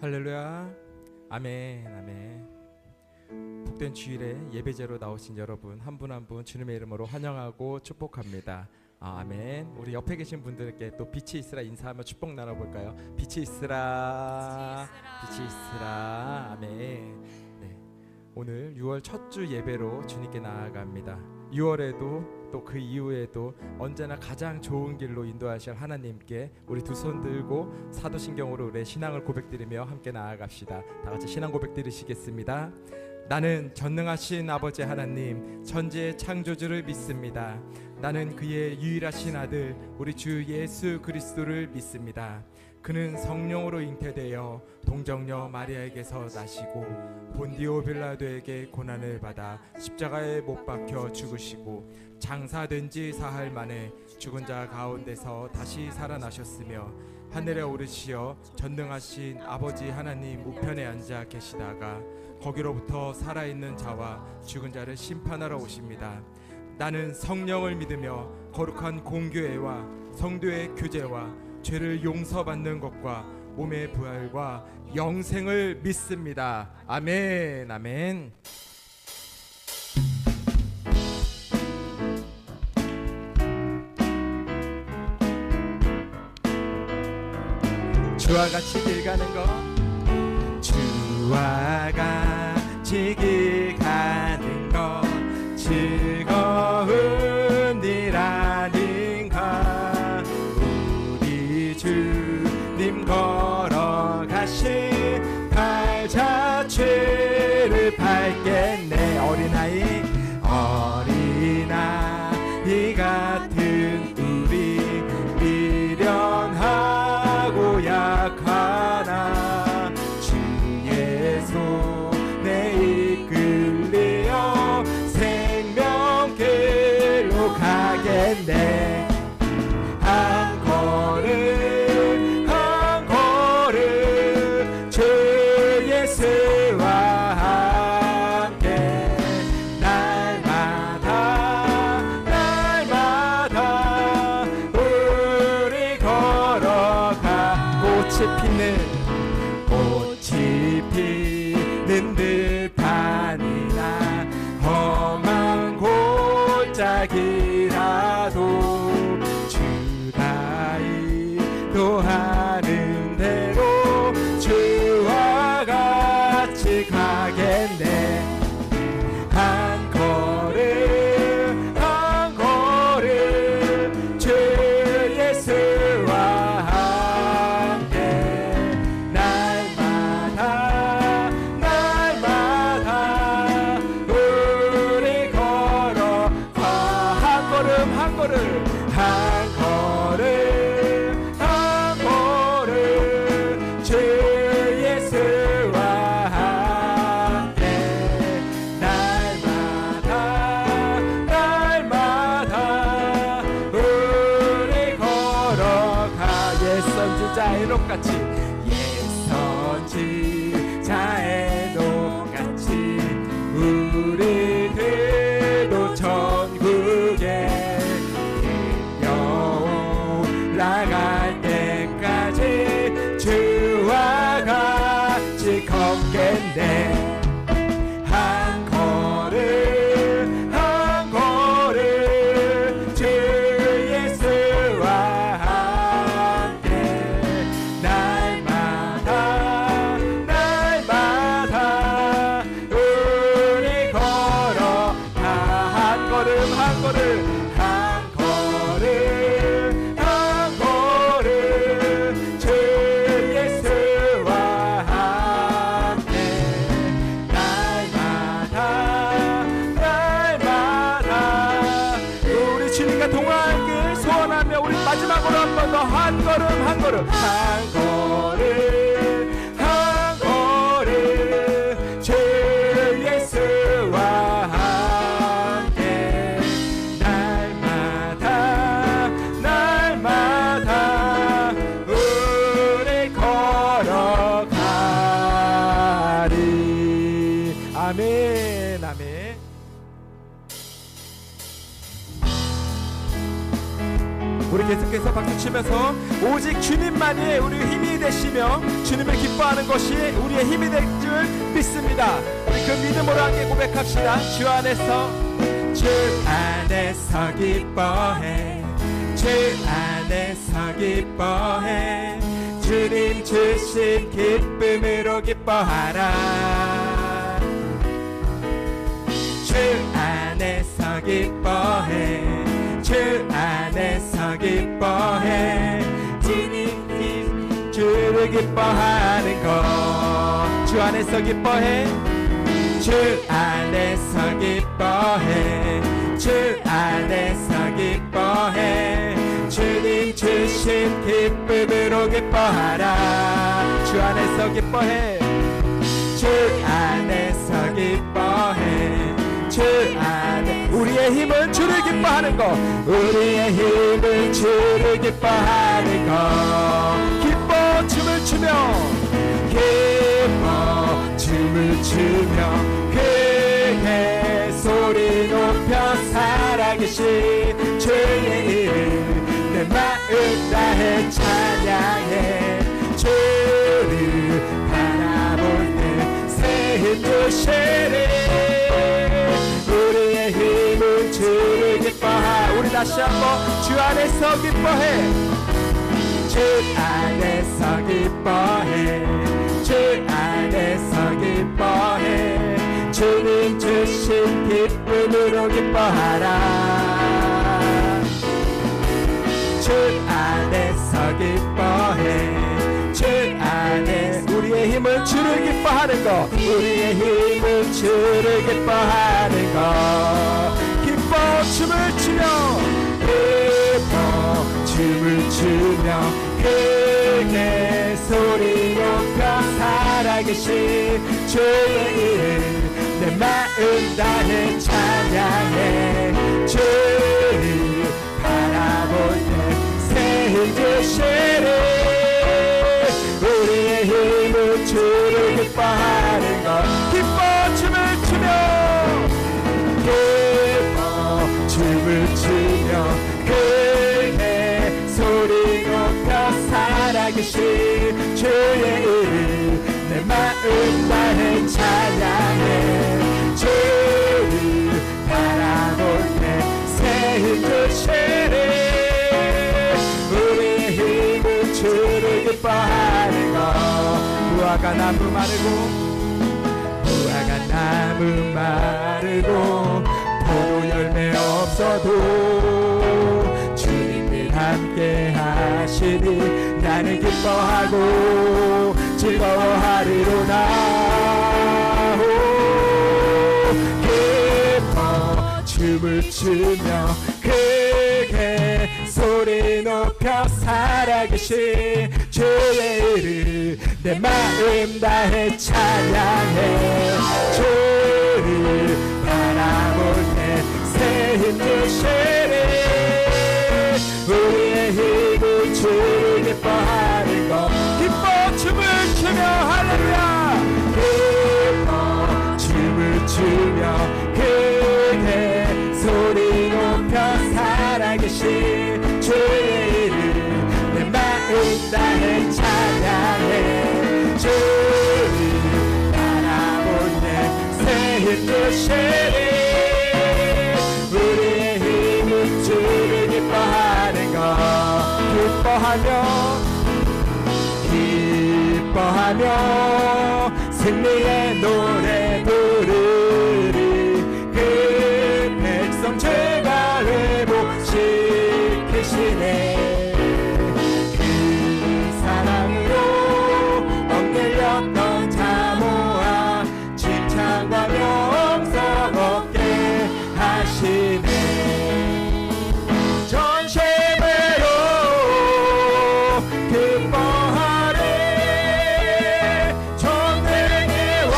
할렐루야. 아멘. 아멘. 복된 주일에 예배제로 나오신 여러분 한 분 한 분 주님의 이름으로 환영하고 축복합니다. 아멘. 우리 옆에 계신 분들께 또 빛이 있으라 인사하며 축복 나눠볼까요? 빛이 있으라. 빛이 있으라. 아멘. 네. 오늘 6월 첫 주 예배로 주님께 나아갑니다. 6월에도 또 그 이후에도 언제나 가장 좋은 길로 인도하실 하나님께 우리 두 손 들고 사도신경으로 우리의 신앙을 고백드리며 함께 나아갑시다. 다 같이 신앙 고백 드리시겠습니다. 나는 전능하신 아버지 하나님 천지의 창조주를 믿습니다. 나는 그의 유일하신 아들 우리 주 예수 그리스도를 믿습니다. 그는 성령으로 잉태되어 동정녀 마리아에게서 나시고 본디오 빌라도에게 고난을 받아 십자가에 못 박혀 죽으시고 장사된 지 사흘 만에 죽은 자 가운데서 다시 살아나셨으며 하늘에 오르시어 전능하신 아버지 하나님 우편에 앉아 계시다가 거기로부터 살아있는 자와 죽은 자를 심판하러 오십니다. 나는 성령을 믿으며 거룩한 공교회와 성도의 교제와 죄를 용서받는 것과 몸의 부활과 영생을 믿습니다. 아멘. 아멘. 주와 같이 길 가는 것 주와 같이 길 가는 것 즐거운 일 아닌가. 우리 주님 걸어가신 발자취를 밟겠네. 어린아이 같은 우리 미련하고 약하나 주의 손에 이끌려 생명길로 가겠네. 한 걸음 한 걸음 주 예수와 함께 날마다 우리 걸어가. 꽃이 피는 듯하니나 험한 골짜기라도 주가 인도하는 대로 주와 같이 가겠네. 한 걸음 한 걸음 주 예수와 함께 날마다 우리 걸어가. 한 걸음 한 걸음 한 걸음 한 걸음 주 예수와 함께 날마다 우리 걸어가. 옛선지자의 녹같이 옛선지자의 녹같이 우리들도 천국에 올라갈 때까지 주와 같이 걷겠네. 한 걸음 한 걸음 주 예수와 함께 날마다 우리 걸어가. 한 걸음 한 걸음 한 걸음 한 걸음 주 예수와 함께 날마다 우리 주님과 동행할 길 소원하며 우리 마지막으로 한 번 더 한 걸음 한 걸음 한 걸음 한 걸음 주 예수와 함께 날마다 우리 걸어가리. 아멘. 아멘. 우리 계속해서 박수 치면서 오직 주님만이 우리 힘이 되시며 주님을 기뻐하는 것이 우리의 힘이 될 줄 믿습니다. 우리 그 믿음으로 함께 고백합시다. 주 안에서 기뻐해, 주 안에서 기뻐해, 주님 주신 기쁨으로 기뻐하라. 주 안에서 기뻐해, 주 안에서 기뻐해, 주를 기뻐하는 것. 주 안에서 기뻐해, 주 안에서 기뻐해, 주 안에서 기뻐해, 주님 주신 기쁨으로 기뻐하라. 주 안에서 기뻐해, 주 안에서 기뻐해, 주 안에. 우리의 힘은 주를 기뻐하는 것. 우리의 힘은 주를 기뻐하는 것. 기뻐 춤을 추며, 기뻐 춤을 추며, 크게 소리 높여 살아계신 주의 이름 내 마음 다해 찬양해. 주를 바라볼 때 새 힘 주시리. 우리의 힘은 주를 기뻐하. 우리 다시 한번 주 안에서 기뻐해, 주 안에서 기뻐해, 주 안에서 기뻐해, 주님 주신 기쁨으로 기뻐하라. 주 안에서 기뻐해, 주 안에. 우리의 힘은 주를 기뻐하는 것. 우리의 힘은 주를 기뻐하는 것. 기뻐 춤을 추며, 기뻐 춤을 추며, 크게 소리 높여 살아계신 주의 이름 내 마음 다해 찬양해. 주를 바라볼 때 새 힘 주시리. 우리의 힘은 주를 기뻐하는 것. 기뻐 춤을 추며, 기뻐 춤을 추며, 크게 소리 높여 살아계신 주의 이름 내 마음 다해 찬양해. 주를 바라볼 때 새 힘 주시리. 우리의 힘은 주를 기뻐하는 것. 무화과 나무 마르고, 무화과 나무 마르고, 포도 열매 없어도 주님을 함께 하시니 나는 기뻐하고 즐거워하리로다. 기뻐 춤을 추며, 크게 소리 높여 살아계신 주의 이름 내 마음 다해 찬양해. 주를 바라볼 때 새 힘 주시리. 우리의 힘은 주를 기뻐하는 것. 기뻐 춤을 추며, 할렐루야. 기뻐 춤을 추며, 크게 소리 높여 살아계신 주의 이름 내 마음 다해 찬양해. 주를 바라볼 때 새 힘 주시리. 우리의 힘은 주를 기뻐하는 것. 기뻐하며 승리의 노래 부르리. 그 백성 죄가 회복시키시네. 그 사랑으로 엇결렸던 자모아 칭찬과 명성 얻게 하시네. 전심으로 기뻐하리. 전쟁의 왕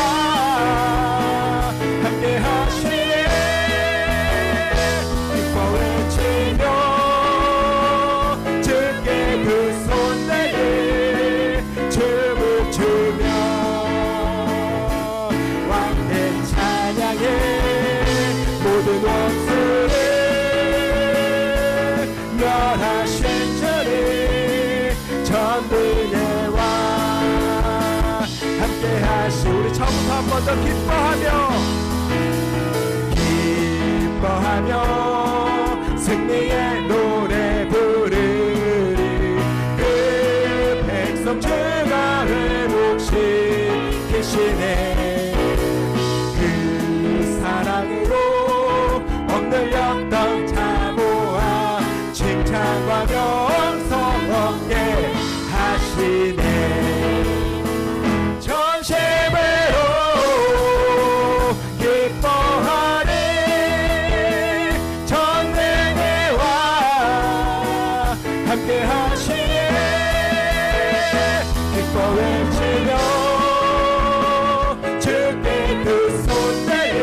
저부터 한 번 더 기뻐하며 승리의 노래 부르리. 그 백성 주가 회복시키시네. 그 사랑으로 억눌렸던 자 모아 칭찬과 명성 얻게 하시네. 전심으로 기뻐하리. 전능의 왕 함께 하시네. 기뻐 외치며 주께 두 손 내리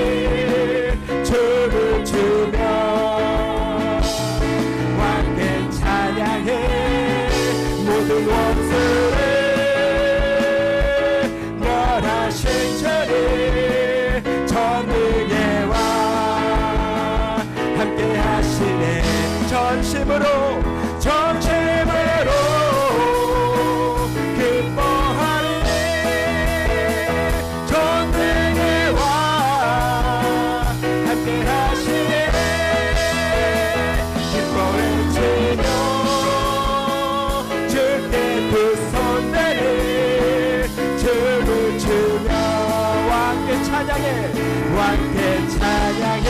춤을 추며 왕께 찬양해. 모든 원수를 멸하신 주님 전능의 왕 함께 하시네. 전심으로 기뻐하리. 전능의 왕 함께 하시네. 기뻐 외치며 주께 두 손 내리 춤을 추며 왕께 찬양해. 왕께 찬양해.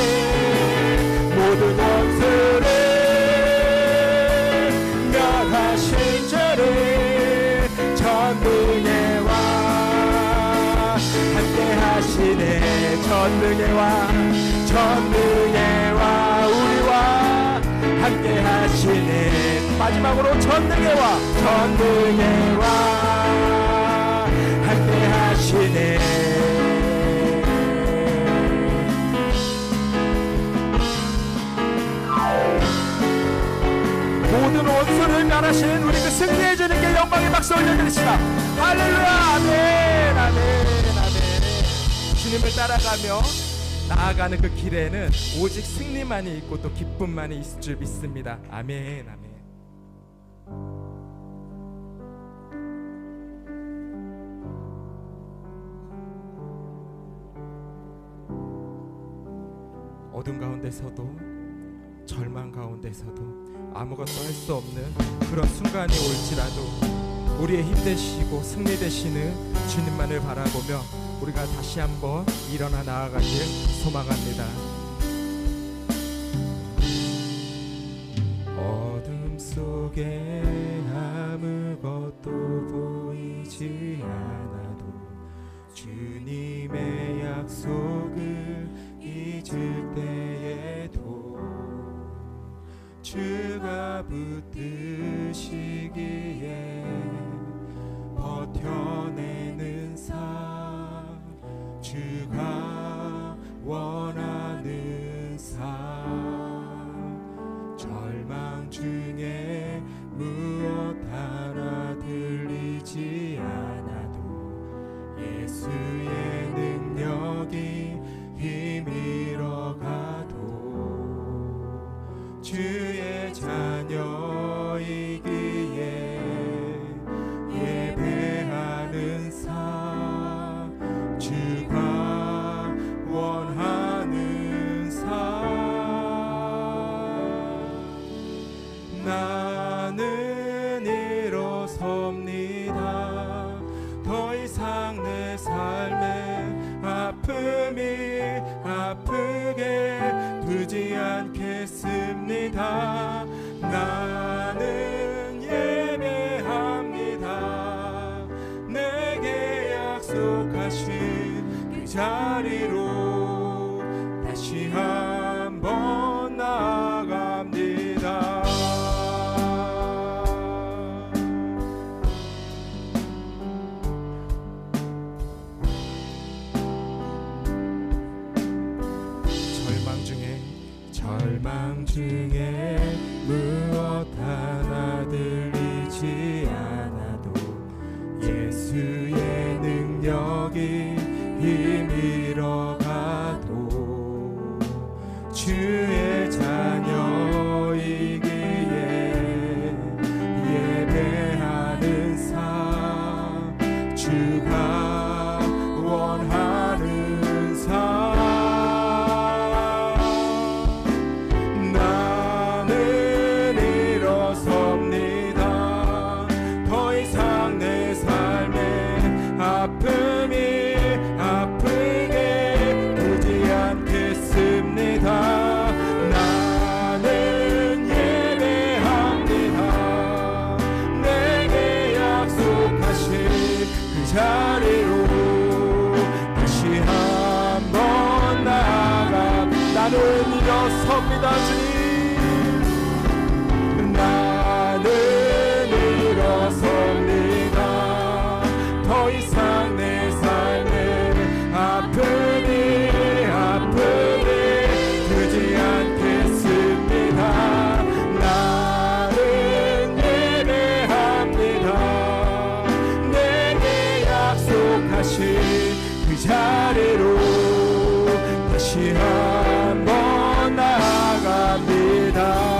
모든 원수를 멸하신 주를 전능의 왕 함께 하시네. 전능의 왕 우리와 함께 하시네. 마지막으로 전능의 왕 함께 하시네. 모든 원수를 멸하신 우리 그 승리의 주님께 영광의 박수 올려드립시다. 할렐루야. 아멘 아멘 아멘. 주님을 따라가며 나아가는 그 길에는 오직 승리만이 있고 또 기쁨만이 있을 줄 믿습니다. 아멘 아멘. 어둠 가운데서도 절망 가운데서도 아무것도 할 수 없는 그런 순간이 올지라도 우리의 힘 되시고 승리 되시는 주님만을 바라보며 우리가 다시 한번 일어나 나아가길 소망합니다. 어둠 속에 아무것도 보이지 않아도 주님의 약속을 잊을 때에도 주가 붙드시기에 버텨내는 삶, 주가 원하는 삶, 절망 중에 무엇 하나 들리지 않아도 예수의 능력이 힘이러 가도 주의 자녀이기에 예배하는 삶, 주가 원하는 삶. 나는 일어섭니다. 더 이상 내 삶에 아픔이 아프게 두지 않겠습니다. 나는 예배합니다. 내게 약속하신 그 자리로 다시 한번 나아갑니다. 절망 중에 무엇 하나 들리지 않아도 예수의 능력이 힘이러 가도 주의 자녀이기에 예배하는 삶, 주가 원하는 약속하신 그 자리로 다시 한번 나아갑니다.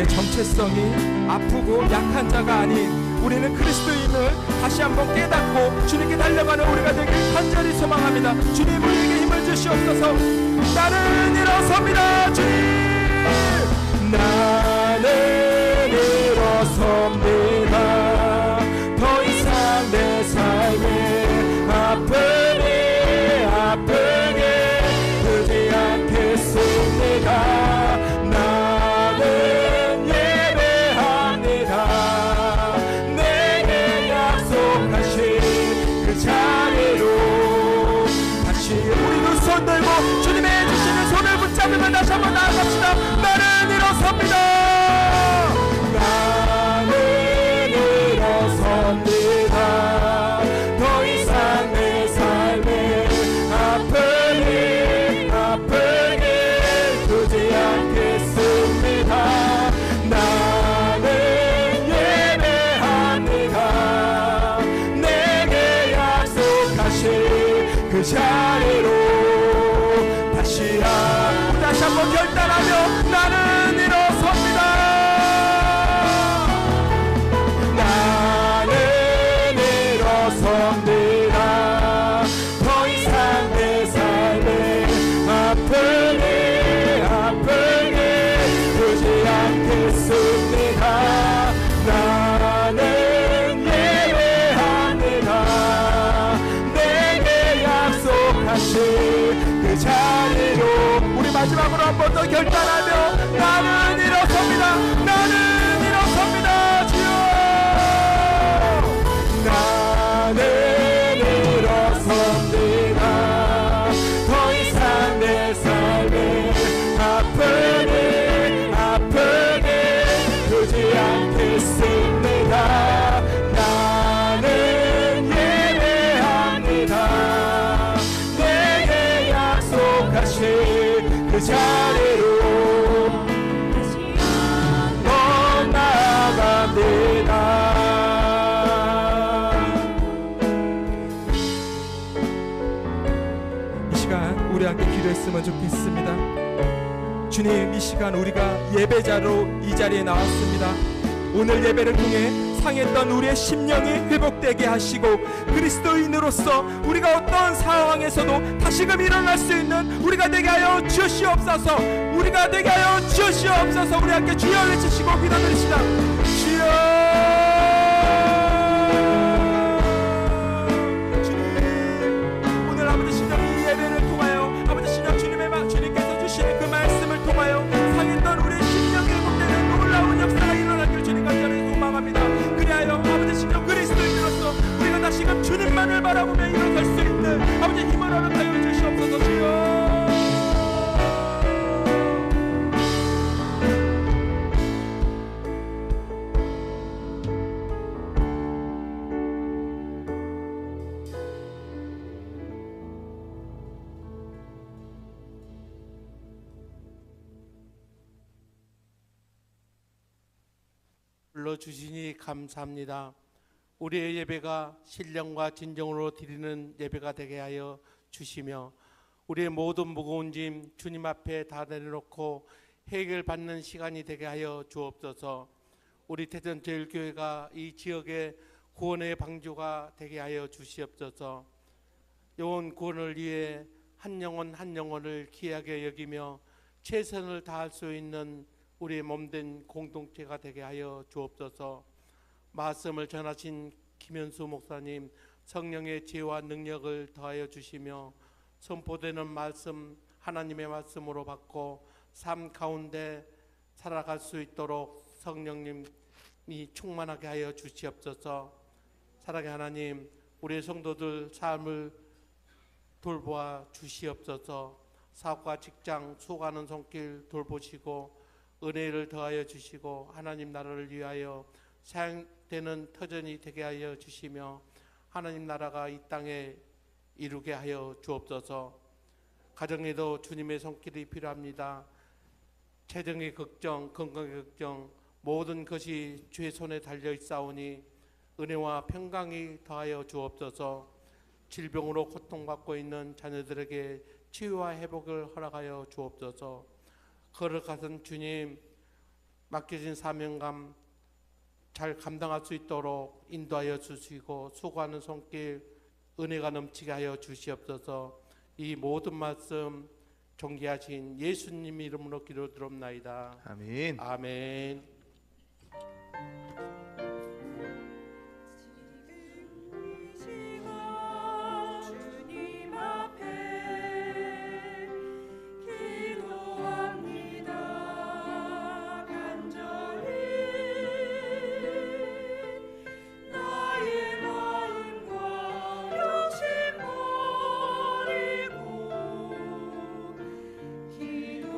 정체성이 아프고 약한 자가 아닌 우리는 그리스도인을 다시 한번 깨닫고 주님께 달려가는 우리가 되길 간절히 소망합니다. 주님 우리에게 힘을 주시옵소서. 나는 일어섭니다. 주님 나는 일어섭니다. 더 이상 내 삶에 아프게 되지 않겠습니다. 주님의 주시는 손을 붙잡으면 다시 한번 나아갑시다. 나는 일어섭니다. 나는 일어섭니다. 더 이상 내 삶에 아프게 두지 않겠습니다. 나는 예배합니다. 내게 약속하신 그 자리로 다시 한번 결단하며 나는 일어섭니다. 나는 일어섭니다. 더 이상 내 삶에 아프게 두지 않겠습니다. 나는 예배합니다. 내게 약속하신 그 자리로 마지막으로 한 번 더 결단하며 나는 일어섭니다. 나는 일어섭니다. 주여 나는 일어섭니다. 더 이상 내 삶에 아프게 두지 않겠습니다. 나는 예배합니다. 내게 약속하신 그 자리로 다시 한번 나아갑니다. 이 시간 우리 함께 기도했으면 좋겠습니다. 주님, 이 시간 우리가 예배자로 이 자리에 나왔습니다. 오늘 예배를 통해 상했던 우리의 심령이 회복되게 하시고 그리스도인으로서 우리가 어떤 상황에서도 다시금 일어날 수 있는 우리가 되게 하여 주시옵소서. 우리가 되게 하여 주시옵소서. 우리 함께 주여 외치시고 기도드립시다. 주여 주님, 오늘 아버지 신령 이 예배를 통하여 아버지 신령 주님께서 주시는 그 말씀을 통하여 상했던 우리의 심령이 회복되는 놀라운 역사가 일어나길 주님 간절히 소망합니다. 그리하여 아버지 신령 그리스도인으로서 우리가 다시금 주님만을 바라보며 일어설 수 있는 아버지 힘을 허락하여 주시옵소서. 주여 불러주시니 감사합니다. 우리의 예배가 신령과 진정으로 드리는 예배가 되게 하여 주시며 우리의 모든 무거운 짐 주님 앞에 다 내려놓고 해결받는 시간이 되게 하여 주옵소서. 우리 태전제일교회가 이 지역의 구원의 방주가 되게 하여 주시옵소서. 영혼 구원을 위해 한 영혼 한 영혼을 귀하게 여기며 최선을 다할 수 있는 우리의 몸된 공동체가 되게 하여 주옵소서. 말씀을 전하신 김현수 목사님 성령의 지혜와 능력을 더하여 주시며 선포되는 말씀 하나님의 말씀으로 받고 삶 가운데 살아갈 수 있도록 성령님이 충만하게 하여 주시옵소서. 사랑의 하나님, 우리의 성도들 삶을 돌보아 주시옵소서. 사업과 직장 수고하는 손길 돌보시고 은혜를 더하여 주시고 하나님 나라를 위하여 사용되는 터전이 되게 하여 주시며 하나님 나라가 이 땅에 이루게 하여 주옵소서. 가정에도 주님의 손길이 필요합니다. 재정의 걱정, 건강의 걱정, 모든 것이 주의 손에 달려 있사오니 은혜와 평강이 더하여 주옵소서. 질병으로 고통받고 있는 자녀들에게 치유와 회복을 허락하여 주옵소서. 거룩하신 주님, 맡겨진 사명감 잘 감당할 수 있도록 인도하여 주시고 수고하는 손길 은혜가 넘치게 하여 주시옵소서. 이 모든 말씀 존귀하신 예수님 이름으로 기도드립나이다. 아멘. 아멘. 주님 앞에 기도합니다. 간절히 나의 마음과 욕심 버리고 기도합니다.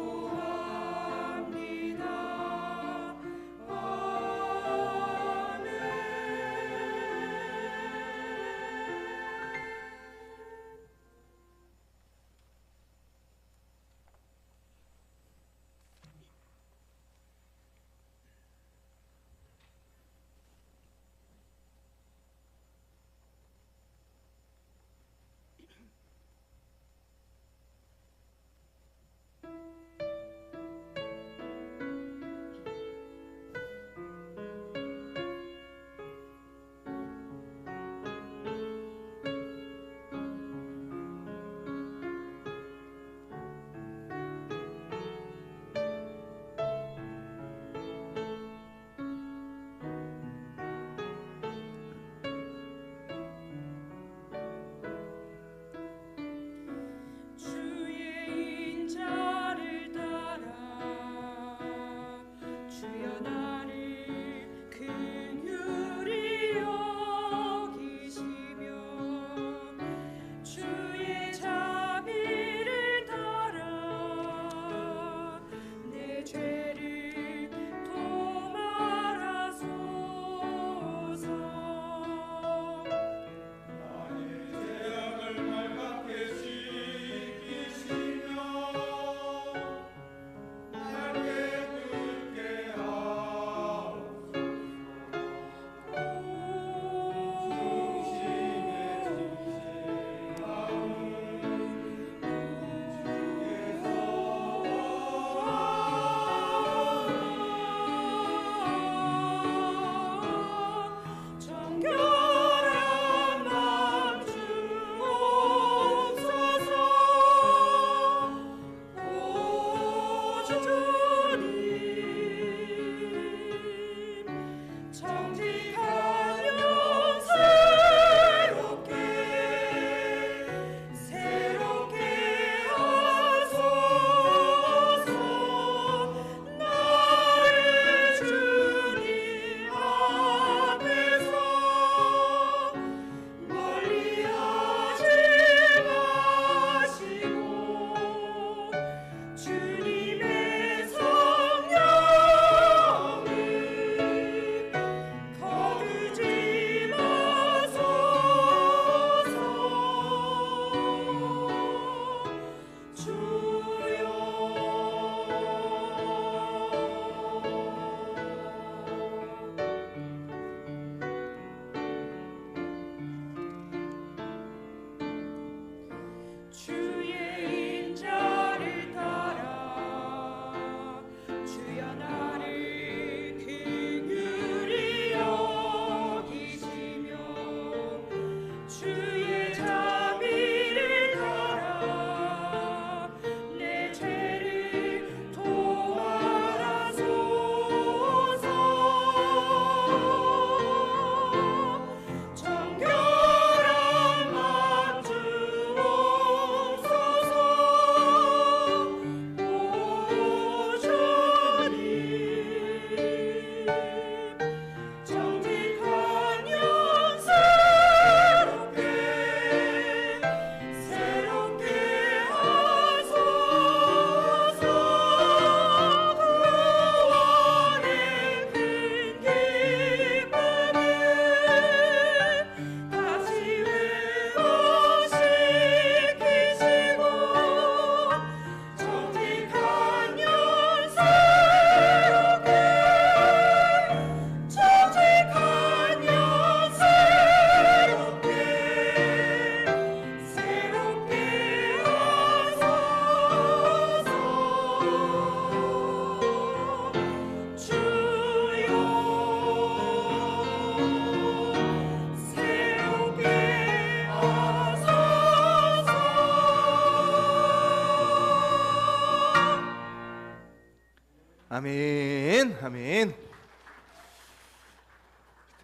아멘. 아멘.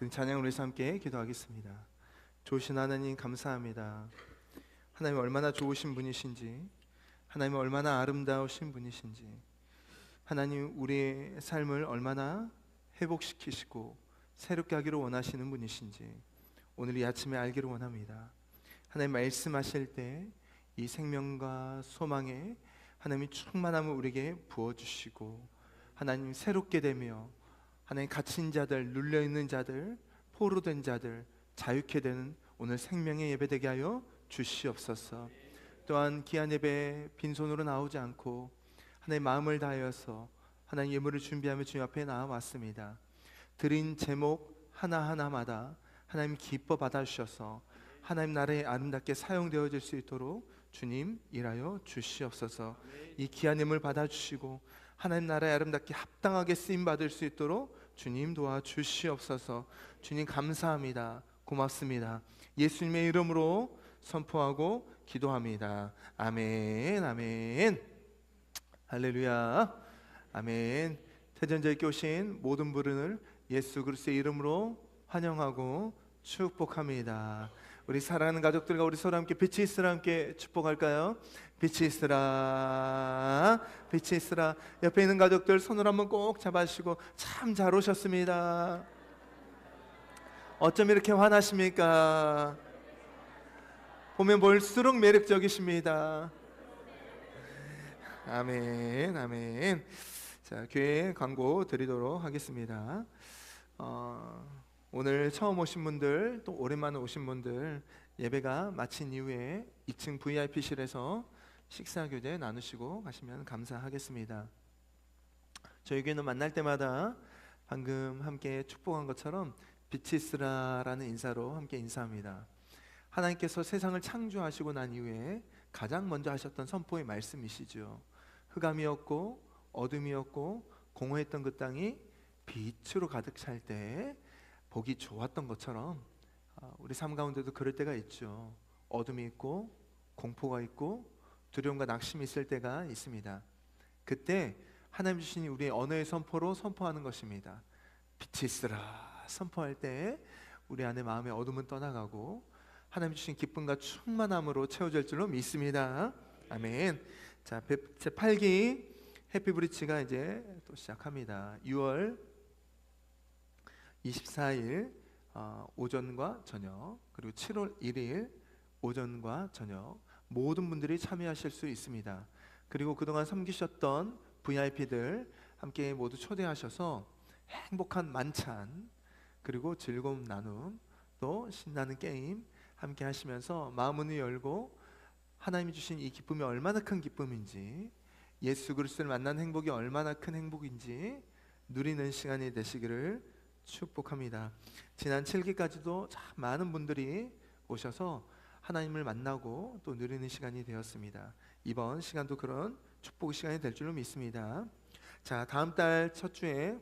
찬양을 위해서 함께 기도하겠습니다. 좋으신 하나님 감사합니다. 하나님 얼마나 좋으신 분이신지, 하나님 얼마나 아름다우신 분이신지, 하나님 우리의 삶을 얼마나 회복시키시고 새롭게 하기를 원하시는 분이신지 오늘 이 아침에 알기를 원합니다. 하나님 말씀하실 때 이 생명과 소망에 하나님이 충만함을 우리에게 부어주시고 하나님 새롭게 되며 하나님 갇힌 자들, 눌려있는 자들, 포로된 자들 자유케 되는 오늘 생명의 예배 되게 하여 주시옵소서. 또한 귀한 예배 빈손으로 나오지 않고 하나님 마음을 다하여서 하나님 예물을 준비하며 주님 앞에 나와왔습니다. 드린 제목 하나하나마다 하나님 기뻐 받아주셔서 하나님 나라에 아름답게 사용되어질 수 있도록 주님 일하여 주시옵소서. 이 귀한 예물 받아주시고 하나님 나라에 아름답게 합당하게 쓰임받을 수 있도록 주님 도와주시옵소서. 주님 감사합니다. 고맙습니다. 예수님의 이름으로 선포하고 기도합니다. 아멘. 아멘. 할렐루야. 아멘. 태전자에게 오신 모든 분을 예수 그리스도의 이름으로 환영하고 축복합니다. 우리 사랑하는 가족들과 우리 서로 함께 빛이 있으라 함께 축복할까요? 빛이 있으라, 빛이 있으라. 옆에 있는 가족들 손을 한번 꼭 잡아주시고 참 잘 오셨습니다. 어쩜 이렇게 환하십니까? 보면 볼수록 매력적이십니다. 아멘, 아멘. 자, 교회 광고 드리도록 하겠습니다. 오늘 처음 오신 분들, 또 오랜만에 오신 분들 예배가 마친 이후에 2층 VIP실에서 식사 교제 나누시고 가시면 감사하겠습니다. 저희 교회는 만날 때마다 방금 함께 축복한 것처럼 빛이 있으라라는 인사로 함께 인사합니다. 하나님께서 세상을 창조하시고 난 이후에 가장 먼저 하셨던 선포의 말씀이시죠. 흑암이었고 어둠이었고 공허했던 그 땅이 빛으로 가득 찰 때 보기 좋았던 것처럼 우리 삶 가운데도 그럴 때가 있죠. 어둠이 있고 공포가 있고 두려움과 낙심이 있을 때가 있습니다. 그때 하나님 주신 우리의 언어의 선포로 선포하는 것입니다. 빛이 있으라 선포할 때 우리 안에 마음의 어둠은 떠나가고 하나님 주신 기쁨과 충만함으로 채워질 줄로 믿습니다. 아멘. 자, 제8기 해피브리치가 이제 또 시작합니다. 6월 24일 오전과 저녁, 그리고 7월 1일 오전과 저녁 모든 분들이 참여하실 수 있습니다. 그리고 그동안 섬기셨던 VIP들 함께 모두 초대하셔서 행복한 만찬, 그리고 즐거운 나눔, 또 신나는 게임 함께 하시면서 마음문을 열고 하나님이 주신 이 기쁨이 얼마나 큰 기쁨인지, 예수 그리스도를 만난 행복이 얼마나 큰 행복인지 누리는 시간이 되시기를 축복합니다. 지난 7기까지도 참 많은 분들이 오셔서 하나님을 만나고 또 누리는 시간이 되었습니다. 이번 시간도 그런 축복의 시간이 될 줄로 믿습니다. 자, 다음 달 첫 주에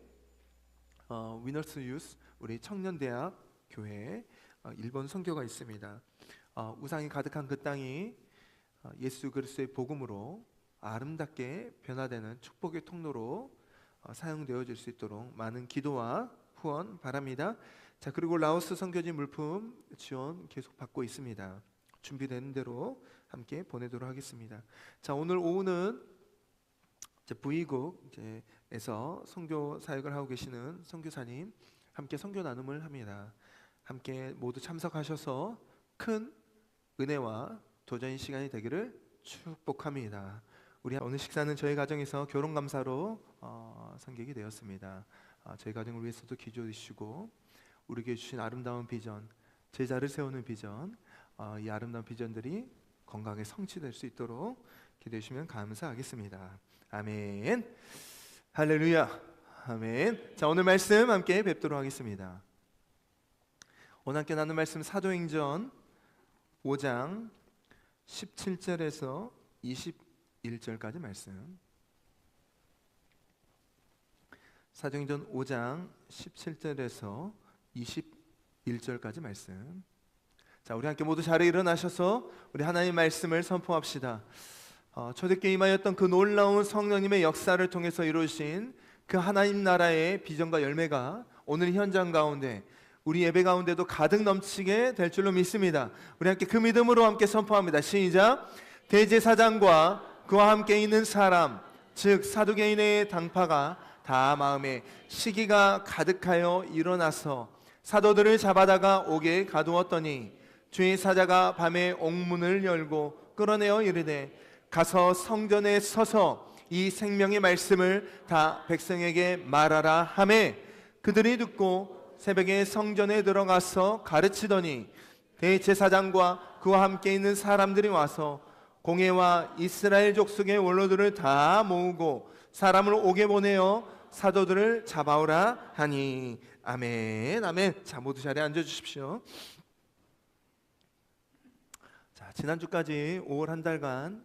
위너스 유스 우리 청년대학 교회 일본 선교가 있습니다. 우상이 가득한 그 땅이 예수 그리스도의 복음으로 아름답게 변화되는 축복의 통로로 사용되어질 수 있도록 많은 기도와 후원 바랍니다. 자, 그리고 라오스 선교지 물품 지원 계속 받고 있습니다. 준비되는 대로 함께 보내도록 하겠습니다. 자, 오늘 오후는 이제 V국에서 선교 사역을 하고 계시는 선교사님 함께 선교 나눔을 합니다. 함께 모두 참석하셔서 큰 은혜와 도전의 시간이 되기를 축복합니다. 우리 오늘 식사는 저희 가정에서 결혼 감사로 성격이 되었습니다. 저희 가정을 위해서도 기도해 주시고 우리에게 주신 아름다운 비전, 제자를 세우는 비전, 이 아름다운 비전들이 건강하게 성취될 수 있도록 기도해 주시면 감사하겠습니다. 아멘. 할렐루야. 아멘. 자, 오늘 말씀 함께 뵙도록 하겠습니다. 오늘 함께 나눈 말씀 사도행전 5장 17절에서 21절까지 말씀. 사도행전 5장 17절에서 21절까지 말씀. 자, 우리 함께 모두 자리에 일어나셔서 우리 하나님의 말씀을 선포합시다. 초대교회 임하였던 그 놀라운 성령님의 역사를 통해서 이루신 그 하나님 나라의 비전과 열매가 오늘 현장 가운데 우리 예배 가운데도 가득 넘치게 될 줄로 믿습니다. 우리 함께 그 믿음으로 함께 선포합니다. 시작. 대제사장과 그와 함께 있는 사람 즉 사두개인의 당파가 다 마음에 시기가 가득하여 일어나서 사도들을 잡아다가 옥에 가두었더니 주의 사자가 밤에 옥문을 열고 끌어내어 이르되 가서 성전에 서서 이 생명의 말씀을 다 백성에게 말하라 하매 그들이 듣고 새벽에 성전에 들어가서 가르치더니 대제사장과 그와 함께 있는 사람들이 와서 공회와 이스라엘 족속의 원로들을 다 모으고 사람을 옥에 보내어 사도들을 잡아오라 하니. 아멘. 아멘. 자, 모두 자리에 앉아 주십시오. 자, 지난주까지 5월 한 달간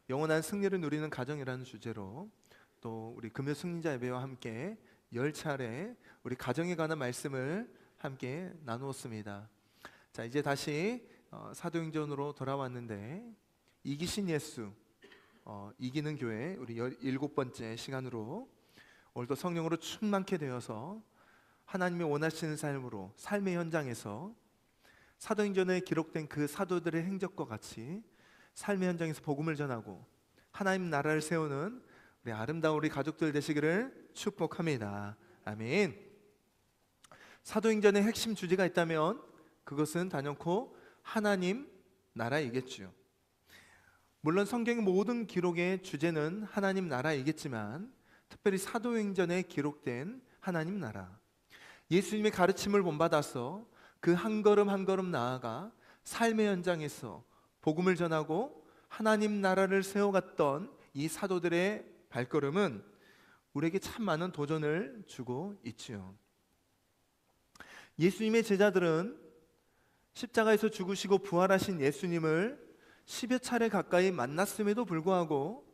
영원한 승리를 누리는 가정이라는 주제로 또 우리 금요 승리자 예배와 함께 10차례 우리 가정에 관한 말씀을 함께 나누었습니다. 자, 이제 다시 사도행전으로 돌아왔는데 이기신 예수, 이기는 교회 우리 17번째 시간으로 오늘도 성령으로 충만케 되어서 하나님이 원하시는 삶으로 삶의 현장에서 사도행전에 기록된 그 사도들의 행적과 같이 삶의 현장에서 복음을 전하고 하나님 나라를 세우는 우리 아름다운 우리 가족들 되시기를 축복합니다. 아멘. 사도행전의 핵심 주제가 있다면 그것은 단연코 하나님 나라이겠죠. 물론 성경의 모든 기록의 주제는 하나님 나라이겠지만 특별히 사도행전에 기록된 하나님 나라, 예수님의 가르침을 본받아서 그 한 걸음 한 걸음 나아가 삶의 현장에서 복음을 전하고 하나님 나라를 세워갔던 이 사도들의 발걸음은 우리에게 참 많은 도전을 주고 있지요. 예수님의 제자들은 십자가에서 죽으시고 부활하신 예수님을 10여 차례 가까이 만났음에도 불구하고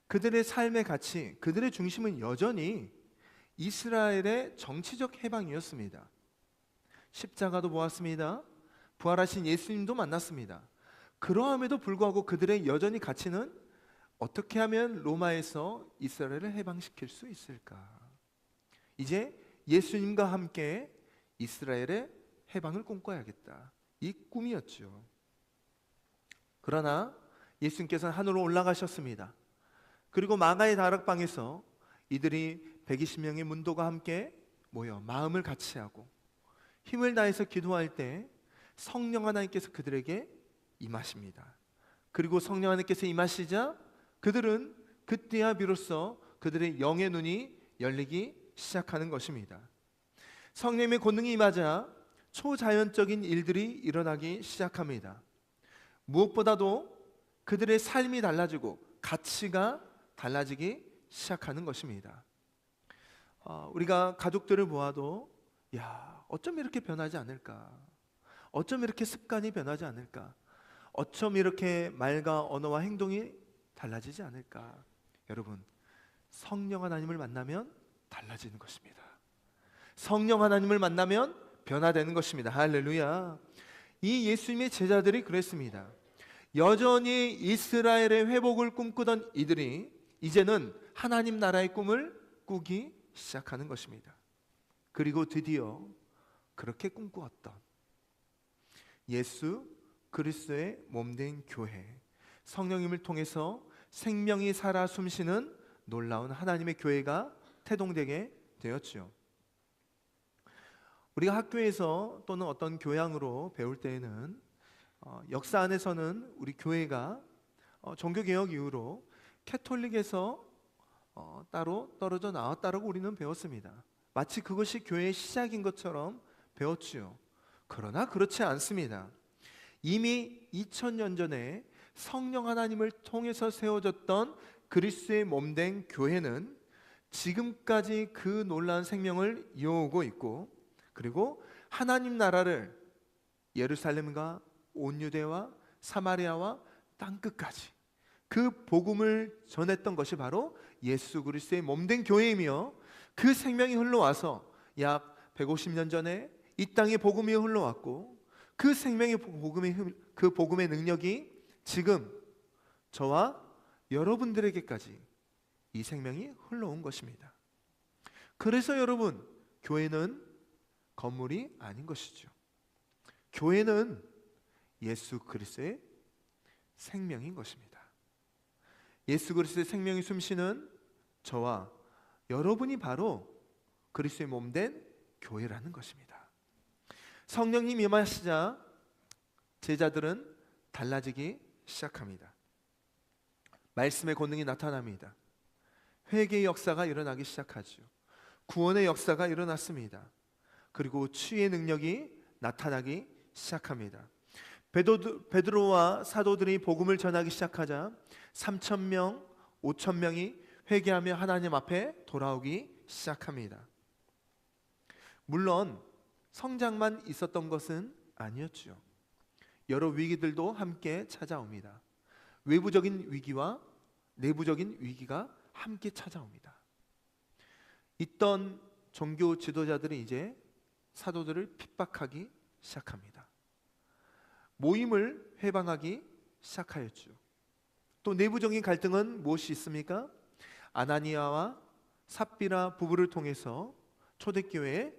그들의 삶의 가치, 그들의 중심은 여전히 이스라엘의 정치적 해방이었습니다. 십자가도 보았습니다. 부활하신 예수님도 만났습니다. 그러함에도 불구하고 그들의 여전히 가치는 어떻게 하면 로마에서 이스라엘을 해방시킬 수 있을까? 이제 예수님과 함께 이스라엘의 해방을 꿈꿔야겠다. 이 꿈이었죠. 그러나 예수님께서는 하늘로 올라가셨습니다. 그리고 마가의 다락방에서 이들이 120명의 문도가 함께 모여 마음을 같이 하고 힘을 다해서 기도할 때 성령 하나님께서 그들에게 임하십니다. 그리고 성령 하나님께서 임하시자 그들은 그때야 비로소 그들의 영의 눈이 열리기 시작하는 것입니다. 성령의 권능이 임하자 초자연적인 일들이 일어나기 시작합니다. 무엇보다도 그들의 삶이 달라지고 가치가 달라지기 시작하는 것입니다. 우리가 가족들을 보아도 어쩜 이렇게 변하지 않을까? 어쩜 이렇게 습관이 변하지 않을까? 어쩜 이렇게 말과 언어와 행동이 달라지지 않을까? 여러분, 성령 하나님을 만나면 달라지는 것입니다. 성령 하나님을 만나면 변화되는 것입니다. 할렐루야. 이 예수님의 제자들이 그랬습니다. 여전히 이스라엘의 회복을 꿈꾸던 이들이 이제는 하나님 나라의 꿈을 꾸기 시작하는 것입니다. 그리고 드디어 그렇게 꿈꾸었던 예수 그리스도의 몸된 교회, 성령님을 통해서 생명이 살아 숨쉬는 놀라운 하나님의 교회가 태동되게 되었죠. 우리가 학교에서 또는 어떤 교양으로 배울 때에는 역사 안에서는 우리 교회가 종교개혁 이후로 캐톨릭에서 따로 떨어져 나왔다라고 우리는 배웠습니다. 마치 그것이 교회의 시작인 것처럼 배웠지요. 그러나 그렇지 않습니다. 이미 2000년 전에 성령 하나님을 통해서 세워졌던 그리스도의 몸된 교회는 지금까지 그 놀라운 생명을 이어오고 있고, 그리고 하나님 나라를 예루살렘과 온 유대와 사마리아와 땅끝까지 그 복음을 전했던 것이 바로 예수 그리스도의 몸된 교회이며, 그 생명이 흘러와서 약 150년 전에 이 땅에 복음이 흘러왔고, 그 생명의 복음의 능력이 지금 저와 여러분들에게까지 이 생명이 흘러온 것입니다. 그래서 여러분, 교회는 건물이 아닌 것이죠. 교회는 예수 그리스도의 생명인 것입니다. 예수 그리스도의 생명이 숨쉬는 저와 여러분이 바로 그리스도의 몸된 교회라는 것입니다. 성령님 임하시자 제자들은 달라지기 시작합니다. 말씀의 권능이 나타납니다. 회개의 역사가 일어나기 시작하죠. 구원의 역사가 일어났습니다. 그리고 치유의 능력이 나타나기 시작합니다. 베드로와 사도들이 복음을 전하기 시작하자 3,000명, 5,000명이 회개하며 하나님 앞에 돌아오기 시작합니다. 물론 성장만 있었던 것은 아니었죠. 여러 위기들도 함께 찾아옵니다. 외부적인 위기와 내부적인 위기가 함께 찾아옵니다. 있던 종교 지도자들이 이제 사도들을 핍박하기 시작합니다. 모임을 해방하기 시작하였죠. 또 내부적인 갈등은 무엇이 있습니까? 아나니아와 삽비라 부부를 통해서 초대교회에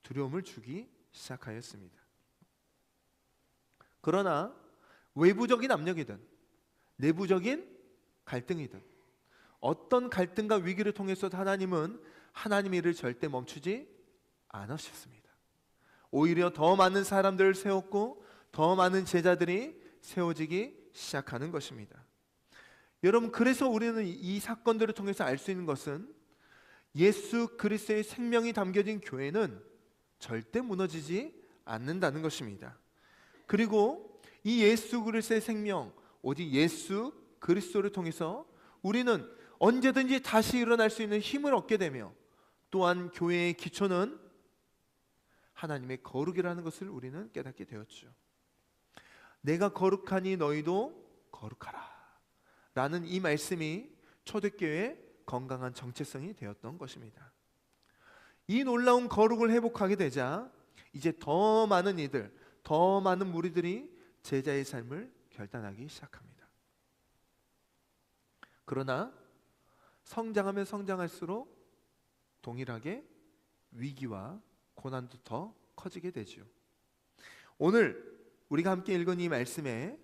두려움을 주기 시작하였습니다. 그러나 외부적인 압력이든 내부적인 갈등이든 어떤 갈등과 위기를 통해서도 하나님은 하나님의 일을 절대 멈추지 않으셨습니다. 오히려 더 많은 사람들을 세웠고 더 많은 제자들이 세워지기 시작하는 것입니다. 여러분, 그래서 우리는 이 사건들을 통해서 알 수 있는 것은 예수 그리스도의 생명이 담겨진 교회는 절대 무너지지 않는다는 것입니다. 그리고 이 예수 그리스도의 생명, 오직 예수 그리스도를 통해서 우리는 언제든지 다시 일어날 수 있는 힘을 얻게 되며, 또한 교회의 기초는 하나님의 거룩이라는 것을 우리는 깨닫게 되었죠. 내가 거룩하니 너희도 거룩하라 라는 이 말씀이 초대교회의 건강한 정체성이 되었던 것입니다. 이 놀라운 거룩을 회복하게 되자 이제 더 많은 이들, 더 많은 무리들이 제자의 삶을 결단하기 시작합니다. 그러나 성장하면 성장할수록 동일하게 위기와 고난도 더 커지게 되죠. 오늘 우리가 함께 읽은 이 말씀에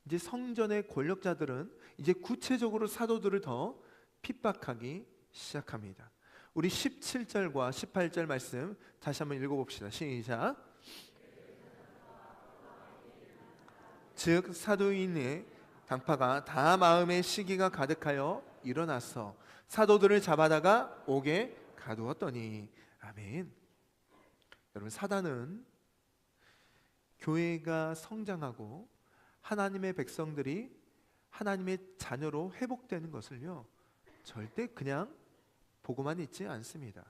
이제 성전의 권력자들은 이제 구체적으로 사도들을 더 핍박하기 시작합니다. 우리 17절과 18절 말씀 다시 한번 읽어봅시다. 시작. 즉 사도인의 당파가 다 마음의 시기가 가득하여 일어나서 사도들을 잡아다가 옥에 가두었더니. 아멘. 여러분, 사단은 교회가 성장하고 하나님의 백성들이 하나님의 자녀로 회복되는 것을요, 절대 그냥 보고만 있지 않습니다.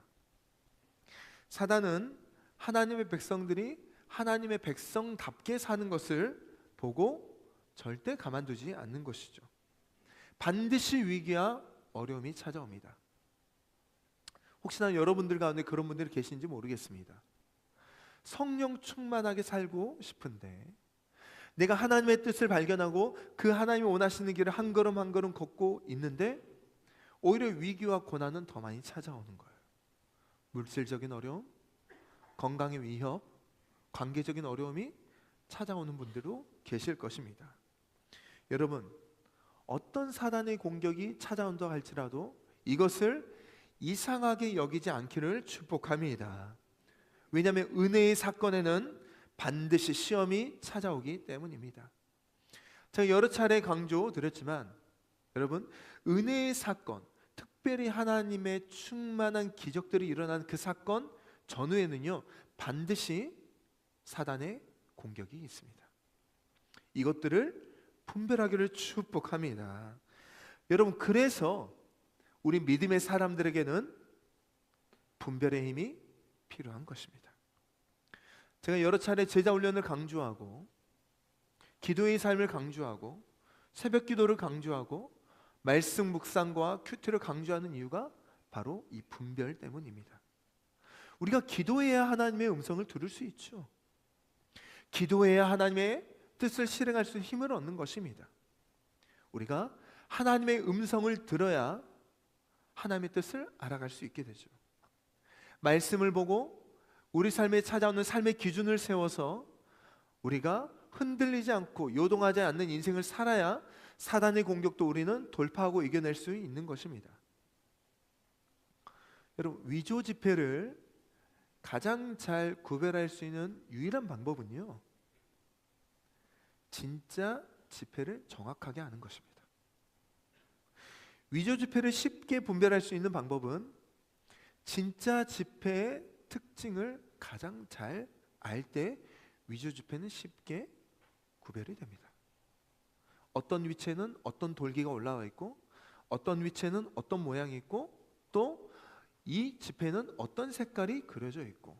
사단은 하나님의 백성들이 하나님의 백성답게 사는 것을 보고 절대 가만두지 않는 것이죠. 반드시 위기와 어려움이 찾아옵니다. 혹시나 여러분들 가운데 그런 분들이 계신지 모르겠습니다. 성령 충만하게 살고 싶은데 내가 하나님의 뜻을 발견하고 그 하나님이 원하시는 길을 한 걸음 한 걸음 걷고 있는데 오히려 위기와 고난은 더 많이 찾아오는 거예요. 물질적인 어려움, 건강의 위협, 관계적인 어려움이 찾아오는 분들도 계실 것입니다. 여러분, 어떤 사단의 공격이 찾아온다 할지라도 이것을 이상하게 여기지 않기를 축복합니다. 왜냐하면 은혜의 사건에는 반드시 시험이 찾아오기 때문입니다. 제가 여러 차례 강조드렸지만 여러분, 은혜의 사건, 특별히 하나님의 충만한 기적들이 일어난 그 사건 전후에는요, 반드시 사단의 공격이 있습니다. 이것들을 분별하기를 축복합니다. 여러분, 그래서 우리 믿음의 사람들에게는 분별의 힘이 필요한 것입니다. 제가 여러 차례 제자 훈련을 강조하고 기도의 삶을 강조하고 새벽 기도를 강조하고 말씀 묵상과 큐티를 강조하는 이유가 바로 이 분별 때문입니다. 우리가 기도해야 하나님의 음성을 들을 수 있죠. 기도해야 하나님의 뜻을 실행할 수 있는 힘을 얻는 것입니다. 우리가 하나님의 음성을 들어야 하나님의 뜻을 알아갈 수 있게 되죠. 말씀을 보고 우리 삶에 찾아오는 삶의 기준을 세워서 우리가 흔들리지 않고 요동하지 않는 인생을 살아야 사단의 공격도 우리는 돌파하고 이겨낼 수 있는 것입니다. 여러분, 위조 지폐를 가장 잘 구별할 수 있는 유일한 방법은요, 진짜 지폐를 정확하게 아는 것입니다. 위조 지폐를 쉽게 분별할 수 있는 방법은 진짜 지폐의 특징을 가장 잘 알 때 위조 지폐는 쉽게 구별이 됩니다. 어떤 위치에는 어떤 돌기가 올라와 있고, 어떤 위치에는 어떤 모양이 있고, 또 이 지폐는 어떤 색깔이 그려져 있고,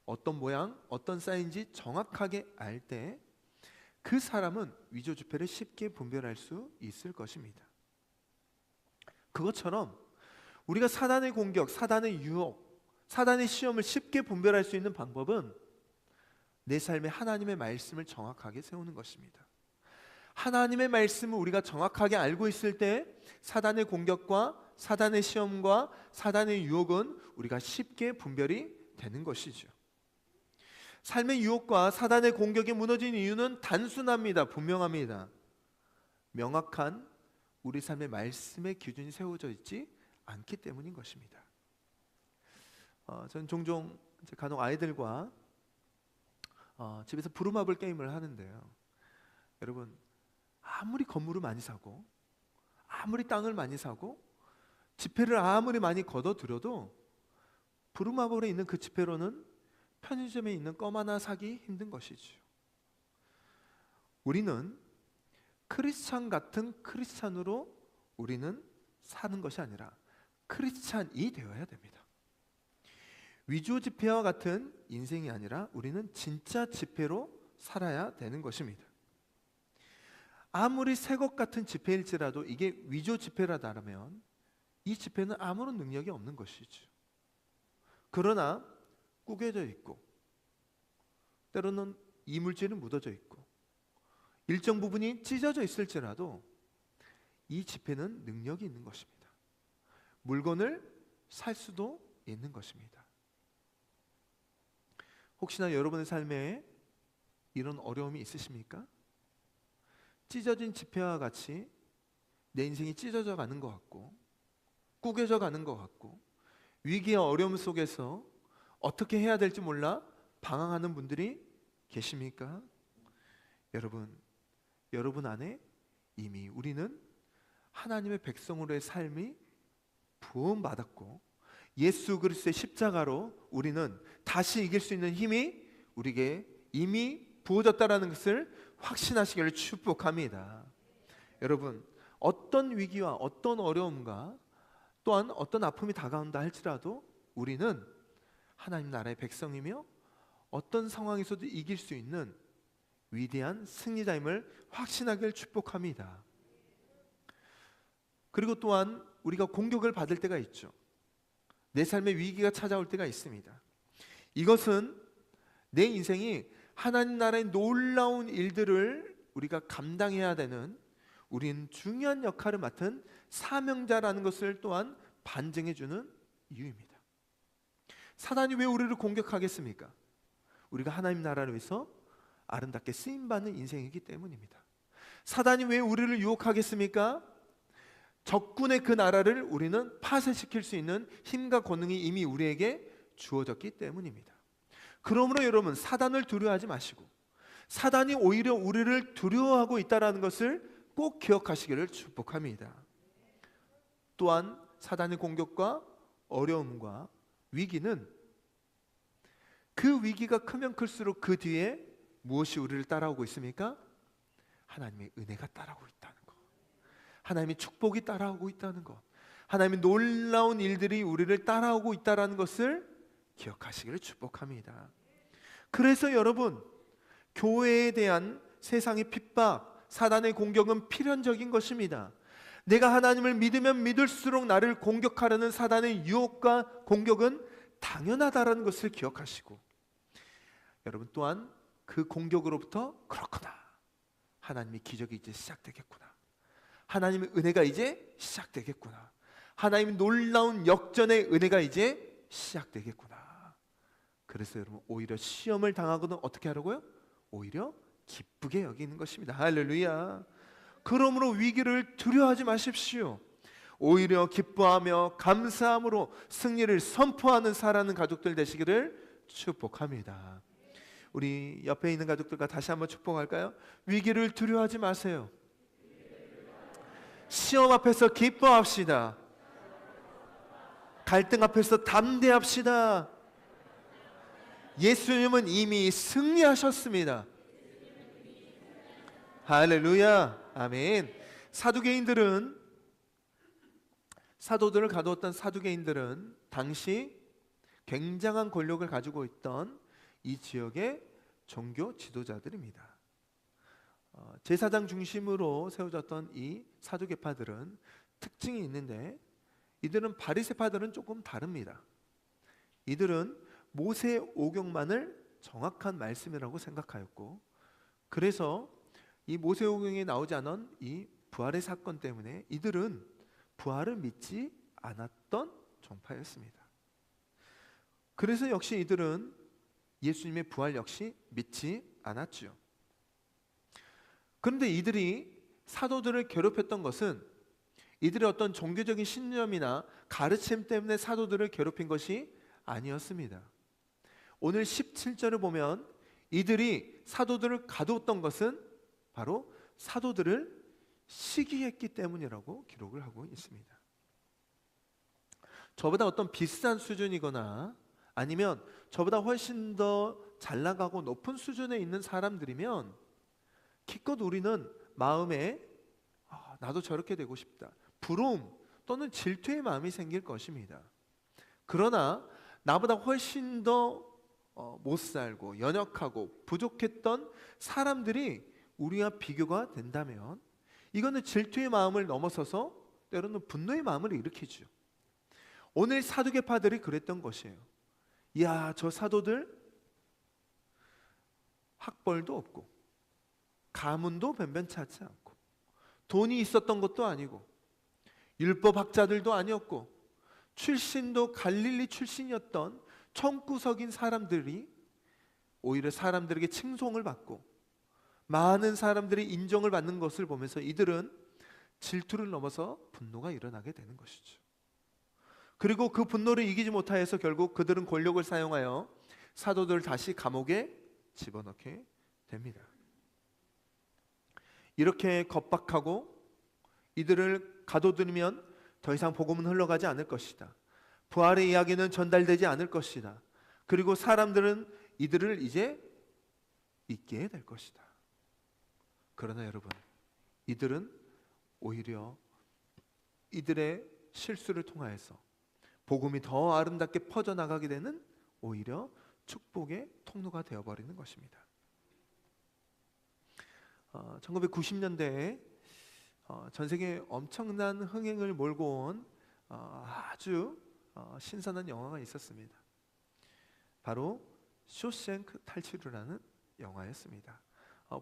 어떤 모양, 어떤 사이즈인지 정확하게 알 때 그 사람은 위조 지폐를 쉽게 분별할 수 있을 것입니다. 그것처럼 우리가 사단의 공격, 사단의 유혹, 사단의 시험을 쉽게 분별할 수 있는 방법은 내 삶에 하나님의 말씀을 정확하게 세우는 것입니다. 하나님의 말씀을 우리가 정확하게 알고 있을 때 사단의 공격과 사단의 시험과 사단의 유혹은 우리가 쉽게 분별이 되는 것이죠. 삶의 유혹과 사단의 공격이 무너진 이유는 단순합니다. 분명합니다. 명확한 우리 삶의 말씀의 기준이 세워져 있지 않기 때문인 것입니다. 저는 종종 간혹 아이들과 집에서 부루마블 게임을 하는데요. 여러분, 아무리 건물을 많이 사고 아무리 땅을 많이 사고 지폐를 아무리 많이 걷어들여도 부루마블에 있는 그 지폐로는 편의점에 있는 껌 하나 사기 힘든 것이죠. 우리는 크리스찬 같은 크리스찬으로 우리는 사는 것이 아니라 크리스찬이 되어야 됩니다. 위조 지폐와 같은 인생이 아니라 우리는 진짜 지폐로 살아야 되는 것입니다. 아무리 새 것 같은 지폐일지라도 이게 위조 지폐라다면 이 지폐는 아무런 능력이 없는 것이죠. 그러나 구겨져 있고 때로는 이물질이 묻어져 있고 일정 부분이 찢어져 있을지라도 이 지폐는 능력이 있는 것입니다. 물건을 살 수도 있는 것입니다. 혹시나 여러분의 삶에 이런 어려움이 있으십니까? 찢어진 지폐와 같이 내 인생이 찢어져 가는 것 같고 구겨져 가는 것 같고 위기와 어려움 속에서 어떻게 해야 될지 몰라 방황하는 분들이 계십니까? 여러분 안에 이미 우리는 하나님의 백성으로의 삶이 부음받았고 예수 그리스도의 십자가로 우리는 다시 이길 수 있는 힘이 우리에게 이미 부어졌다라는 것을 확신하시기를 축복합니다. 여러분, 어떤 위기와 어떤 어려움과 또한 어떤 아픔이 다가온다 할지라도 우리는 하나님 나라의 백성이며 어떤 상황에서도 이길 수 있는 위대한 승리자임을 확신하기를 축복합니다. 그리고 또한 우리가 공격을 받을 때가 있죠. 내 삶에 위기가 찾아올 때가 있습니다. 이것은 내 인생이 하나님 나라의 놀라운 일들을 우리가 감당해야 되는 우리는 중요한 역할을 맡은 사명자라는 것을 또한 반증해 주는 이유입니다. 사단이 왜 우리를 공격하겠습니까? 우리가 하나님 나라를 위해서 아름답게 쓰임받는 인생이기 때문입니다. 사단이 왜 우리를 유혹하겠습니까? 적군의 그 나라를 우리는 파쇄시킬 수 있는 힘과 권능이 이미 우리에게 주어졌기 때문입니다. 그러므로 여러분, 사단을 두려워하지 마시고 사단이 오히려 우리를 두려워하고 있다는 것을 꼭 기억하시기를 축복합니다. 또한 사단의 공격과 어려움과 위기는 그 위기가 크면 클수록 그 뒤에 무엇이 우리를 따라오고 있습니까? 하나님의 은혜가 따라오고 있다는 것, 하나님의 축복이 따라오고 있다는 것, 하나님의 놀라운 일들이 우리를 따라오고 있다는 것을 기억하시기를 축복합니다. 그래서 여러분, 교회에 대한 세상의 핍박, 사단의 공격은 필연적인 것입니다. 내가 하나님을 믿으면 믿을수록 나를 공격하려는 사단의 유혹과 공격은 당연하다는 것을 기억하시고, 여러분 또한 그 공격으로부터 그렇구나, 하나님의 기적이 이제 시작되겠구나, 하나님의 은혜가 이제 시작되겠구나, 하나님의 놀라운 역전의 은혜가 이제 시작되겠구나. 그래서 여러분 오히려 시험을 당하거든 어떻게 하라고요? 오히려 기쁘게 여기는 것입니다. 할렐루야. 그러므로 위기를 두려워하지 마십시오. 오히려 기뻐하며 감사함으로 승리를 선포하는 사랑하는 가족들 되시기를 축복합니다. 우리 옆에 있는 가족들과 다시 한번 축복할까요? 위기를 두려워하지 마세요. 시험 앞에서 기뻐합시다. 갈등 앞에서 담대합시다. 예수님은 이미 승리하셨습니다. 할렐루야. 아멘. 사도들을 가두었던 사두개인들은 당시 굉장한 권력을 가지고 있던 이 지역의 종교 지도자들입니다. 제사장 중심으로 세워졌던 이 사두개파들은 특징이 있는데, 이들은 바리새파들은 조금 다릅니다. 이들은 모세 오경만을 정확한 말씀이라고 생각하였고, 그래서 이 모세 오경에 나오지 않은 이 부활의 사건 때문에 이들은 부활을 믿지 않았던 종파였습니다. 그래서 역시 이들은 예수님의 부활 역시 믿지 않았죠. 그런데 이들이 사도들을 괴롭혔던 것은 이들의 어떤 종교적인 신념이나 가르침 때문에 사도들을 괴롭힌 것이 아니었습니다. 오늘 17절을 보면 이들이 사도들을 가두었던 것은 바로 사도들을 시기했기 때문이라고 기록을 하고 있습니다. 저보다 어떤 비슷한 수준이거나 아니면 저보다 훨씬 더 잘 나가고 높은 수준에 있는 사람들이면 기껏 우리는 마음에 나도 저렇게 되고 싶다, 부러움 또는 질투의 마음이 생길 것입니다. 그러나 나보다 훨씬 더 못 살고 연약하고 부족했던 사람들이 우리와 비교가 된다면 이거는 질투의 마음을 넘어서서 때로는 분노의 마음을 일으키죠. 오늘 사두개파들이 그랬던 것이에요. 이야, 저 사도들 학벌도 없고 가문도 변변찮지 않고 돈이 있었던 것도 아니고 율법학자들도 아니었고 출신도 갈릴리 출신이었던 청구석인 사람들이 오히려 사람들에게 칭송을 받고 많은 사람들이 인정을 받는 것을 보면서 이들은 질투를 넘어서 분노가 일어나게 되는 것이죠. 그리고 그 분노를 이기지 못하여서 결국 그들은 권력을 사용하여 사도들을 다시 감옥에 집어넣게 됩니다. 이렇게 겁박하고 이들을 가둬두면 더 이상 복음은 흘러가지 않을 것이다. 부활의 이야기는 전달되지 않을 것이다. 그리고 사람들은 이들을 이제 잊게 될 것이다. 그러나 여러분, 이들은 오히려 이들의 실수를 통하여서 복음이 더 아름답게 퍼져나가게 되는 오히려 축복의 통로가 되어버리는 것입니다. 1990년대에 전 세계에 엄청난 흥행을 몰고 온 아주 신선한 영화가 있었습니다. 바로 쇼생크 탈출이라는 영화였습니다.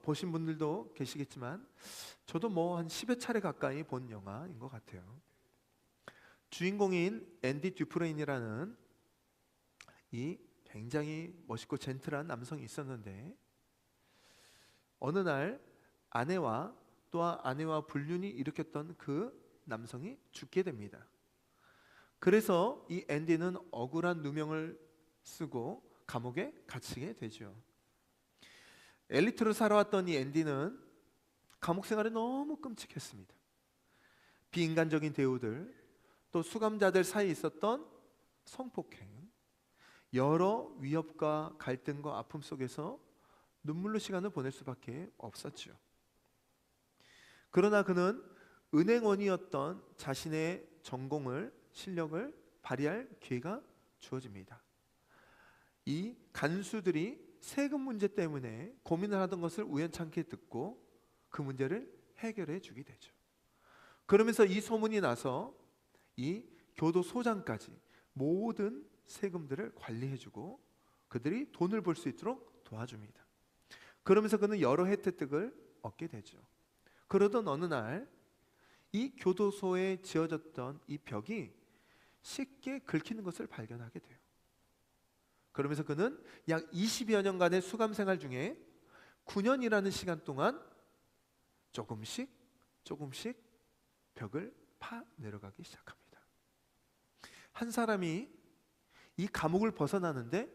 보신 분들도 계시겠지만 저도 한 10여 차례 가까이 본 영화인 것 같아요. 주인공인 앤디 듀프레인이라는 이 굉장히 멋있고 젠틀한 남성이 있었는데 어느 날 아내와 불륜이 일으켰던 그 남성이 죽게 됩니다. 그래서 이 앤디는 억울한 누명을 쓰고 감옥에 갇히게 되죠. 엘리트로 살아왔던 이 앤디는 감옥 생활이 너무 끔찍했습니다. 비인간적인 대우들, 또 수감자들 사이에 있었던 성폭행, 여러 위협과 갈등과 아픔 속에서 눈물로 시간을 보낼 수밖에 없었죠. 그러나 그는 은행원이었던 자신의 전공을, 실력을 발휘할 기회가 주어집니다. 이 간수들이 세금 문제 때문에 고민을 하던 것을 우연찮게 듣고 그 문제를 해결해 주게 되죠. 그러면서 이 소문이 나서 이 교도소장까지 모든 세금들을 관리해주고 그들이 돈을 벌 수 있도록 도와줍니다. 그러면서 그는 여러 혜택을 얻게 되죠. 그러던 어느 날 이 교도소에 지어졌던 이 벽이 쉽게 긁히는 것을 발견하게 돼요. 그러면서 그는 약 20여 년간의 수감 생활 중에 9년이라는 시간 동안 조금씩 벽을 파 내려가기 시작합니다. 한 사람이 이 감옥을 벗어나는데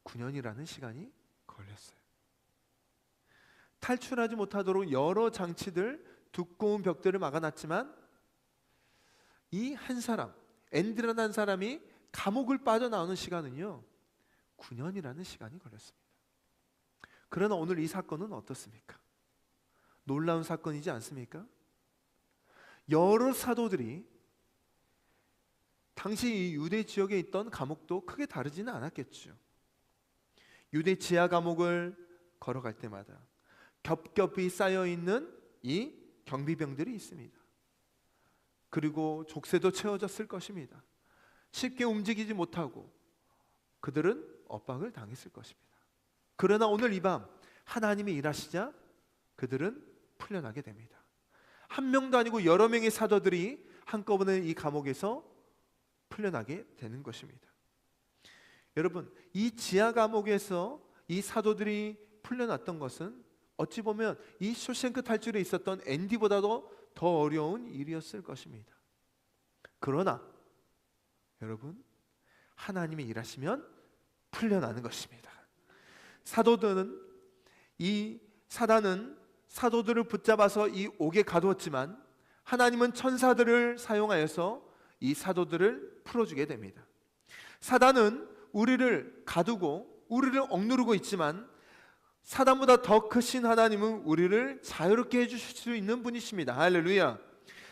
9년이라는 시간이 걸렸어요. 탈출하지 못하도록 여러 장치들, 두꺼운 벽들을 막아놨지만 이 한 사람, 앤드라는 한 사람이 감옥을 빠져나오는 시간은요 9년이라는 시간이 걸렸습니다. 그러나 오늘 이 사건은 어떻습니까? 놀라운 사건이지 않습니까? 여러 사도들이 당시 이 유대 지역에 있던 감옥도 크게 다르지는 않았겠죠. 유대 지하 감옥을 걸어갈 때마다 겹겹이 쌓여있는 이 경비병들이 있습니다. 그리고 족쇄도 채워졌을 것입니다. 쉽게 움직이지 못하고 그들은 엇박을 당했을 것입니다. 그러나 오늘 이 밤 하나님이 일하시자 그들은 풀려나게 됩니다. 한 명도 아니고 여러 명의 사도들이 한꺼번에 이 감옥에서 풀려나게 되는 것입니다. 여러분, 이 지하 감옥에서 이 사도들이 풀려났던 것은 어찌 보면 이 쇼생크 탈출에 있었던 앤디보다도 더 어려운 일이었을 것입니다. 그러나 여러분, 하나님이 일하시면 풀려나는 것입니다. 사단은 사도들을 붙잡아서 이 옥에 가두었지만 하나님은 천사들을 사용하여서 이 사도들을 풀어주게 됩니다. 사단은 우리를 가두고 우리를 억누르고 있지만 사단보다 더 크신 하나님은 우리를 자유롭게 해주실 수 있는 분이십니다. 할렐루야.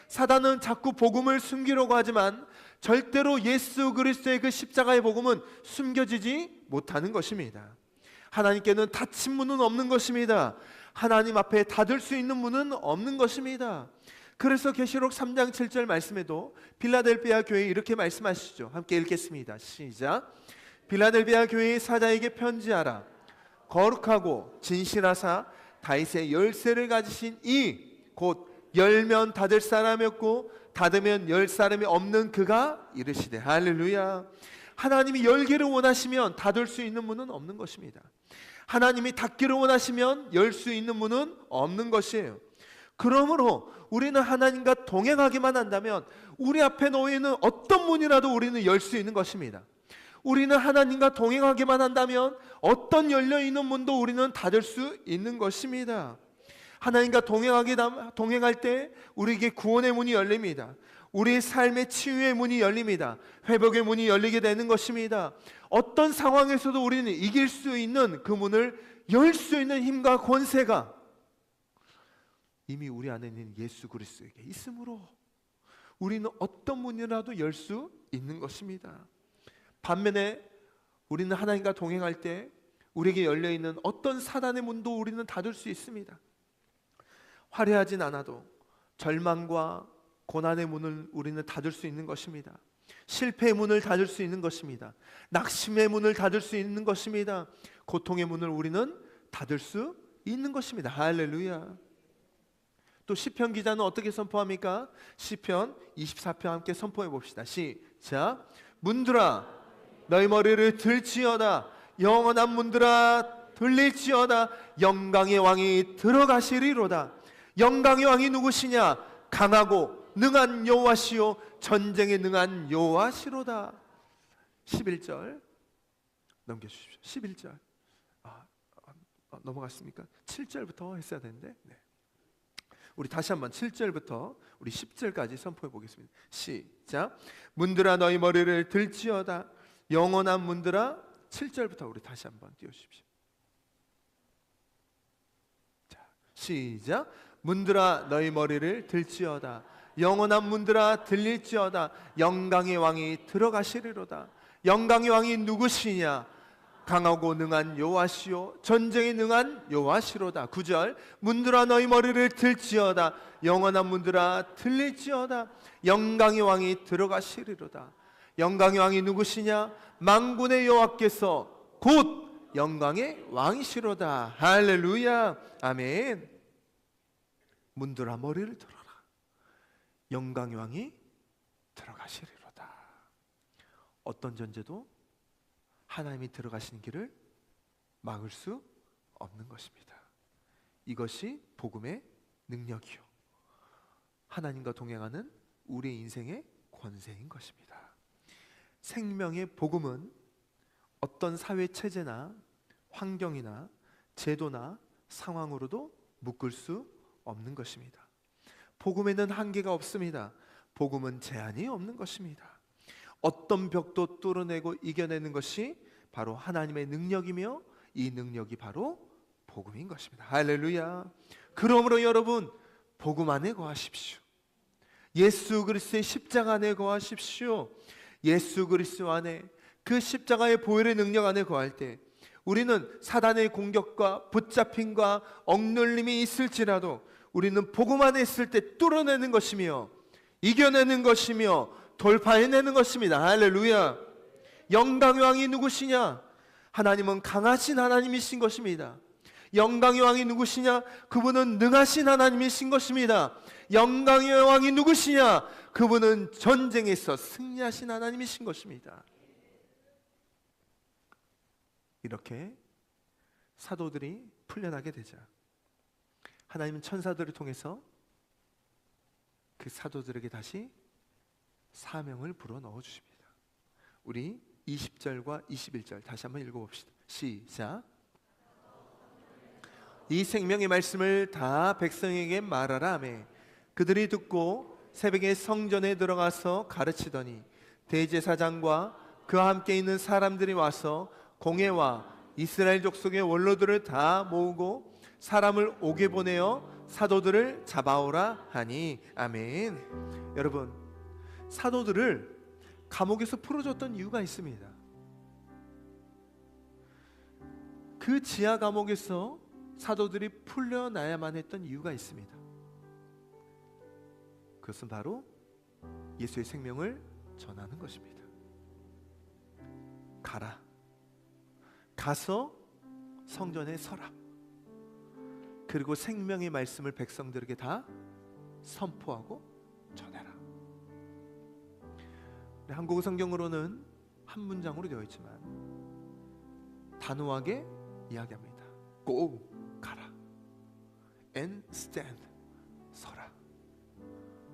사단은 자꾸 복음을 숨기려고 하지만 절대로 예수 그리스도의 그 십자가의 복음은 숨겨지지 못하는 것입니다. 하나님께는 닫힌 문은 없는 것입니다. 하나님 앞에 닫을 수 있는 문은 없는 것입니다. 그래서 계시록 3장 7절 말씀에도 빌라델비아 교회에 이렇게 말씀하시죠. 함께 읽겠습니다. 시작. 빌라델비아 교회의 사자에게 편지하라. 거룩하고 진실하사 다윗의 열쇠를 가지신 이 곧 열면 닫을 사람이 없고 닫으면 열 사람이 없는 그가 이르시되. 할렐루야. 하나님이 열기를 원하시면 닫을 수 있는 문은 없는 것입니다. 하나님이 닫기를 원하시면 열 수 있는 문은 없는 것이에요. 그러므로 우리는 하나님과 동행하기만 한다면 우리 앞에 놓이는 어떤 문이라도 우리는 열 수 있는 것입니다. 우리는 하나님과 동행하기만 한다면 어떤 열려있는 문도 우리는 닫을 수 있는 것입니다. 하나님과 동행할 때 우리에게 구원의 문이 열립니다. 우리의 삶의 치유의 문이 열립니다. 회복의 문이 열리게 되는 것입니다. 어떤 상황에서도 우리는 이길 수 있는 그 문을 열 수 있는 힘과 권세가 이미 우리 안에 있는 예수 그리스도에게 있으므로 우리는 어떤 문이라도 열 수 있는 것입니다. 반면에 우리는 하나님과 동행할 때 우리에게 열려있는 어떤 사단의 문도 우리는 닫을 수 있습니다. 화려하진 않아도 절망과 고난의 문을 우리는 닫을 수 있는 것입니다. 실패의 문을 닫을 수 있는 것입니다. 낙심의 문을 닫을 수 있는 것입니다. 고통의 문을 우리는 닫을 수 있는 것입니다. 할렐루야. 또 시편 기자는 어떻게 선포합니까? 시편 24편 함께 선포해 봅시다. 시작. 문들아 너희 머리를 들지어다. 영원한 문들아 들릴지어다. 영광의 왕이 들어가시리로다. 영광의 왕이 누구시냐? 강하고 능한 여호와시요 전쟁에 능한 여호와시로다. 11절 넘겨주십시오. 11절 넘어갔습니까? 7절부터 했어야 되는데 우리 다시 한번 7절부터 우리 10절까지 선포해 보겠습니다. 시작. 문들아 너희 머리를 들지어다. 영원한 문들아. 7절부터 우리 다시 한번 띄워주십시오. 자, 시작. 문들아 너희 머리를 들지어다. 영원한 문들아 들릴지어다. 영광의 왕이 들어가시리로다. 영광의 왕이 누구시냐? 강하고 능한 여호와시요 전쟁에 능한 여호와시로다. 9절. 문들아 너희 머리를 들지어다. 영원한 문들아 들릴지어다. 영광의 왕이 들어가시리로다. 영광의 왕이 누구시냐? 만군의 여호와께서 곧 영광의 왕이시로다. 할렐루야. 아멘. 문들아 머리를 들어라. 영광의 왕이 들어가시리로다. 어떤 존재도 하나님이 들어가시는 길을 막을 수 없는 것입니다. 이것이 복음의 능력이요, 하나님과 동행하는 우리의 인생의 권세인 것입니다. 생명의 복음은 어떤 사회 체제나 환경이나 제도나 상황으로도 묶을 수 없는 것입니다. 복음에는 한계가 없습니다. 복음은 제한이 없는 것입니다. 어떤 벽도 뚫어내고 이겨내는 것이 바로 하나님의 능력이며, 이 능력이 바로 복음인 것입니다. 할렐루야. 그러므로 여러분, 복음 안에 거하십시오. 예수 그리스도의 십자가 안에 거하십시오. 예수 그리스도 안에, 그 십자가의 보혈의 능력 안에 거할 때 우리는 사단의 공격과 붙잡힘과 억눌림이 있을지라도 우리는 복음 안에 있을 때 뚫어내는 것이며 이겨내는 것이며 돌파해내는 것입니다. 할렐루야. 영광의 왕이 누구시냐? 하나님은 강하신 하나님이신 것입니다. 영광의 왕이 누구시냐? 그분은 능하신 하나님이신 것입니다. 영광의 왕이 누구시냐? 그분은 전쟁에서 승리하신 하나님이신 것입니다. 이렇게 사도들이 풀려나게 되자 하나님은 천사들을 통해서 그 사도들에게 다시 사명을 불어 넣어 주십니다. 우리 20절과 21절 다시 한번 읽어봅시다. 시작. 이 생명의 말씀을 다 백성에게 말하라 하매 그들이 듣고 새벽에 성전에 들어가서 가르치더니 대제사장과 그와 함께 있는 사람들이 와서 공회와 이스라엘 족속의 원로들을 다 모으고 사람을 옥에 보내어 사도들을 잡아오라 하니. 아멘. 여러분, 사도들을 감옥에서 풀어줬던 이유가 있습니다. 그 지하 감옥에서 사도들이 풀려나야만 했던 이유가 있습니다. 그것은 바로 예수의 생명을 전하는 것입니다. 가서 성전에 서라. 그리고 생명의 말씀을 백성들에게 다 선포하고 전해라. 한국어 성경으로는 한 문장으로 되어 있지만 단호하게 이야기합니다. Go, 가라. And stand, 서라.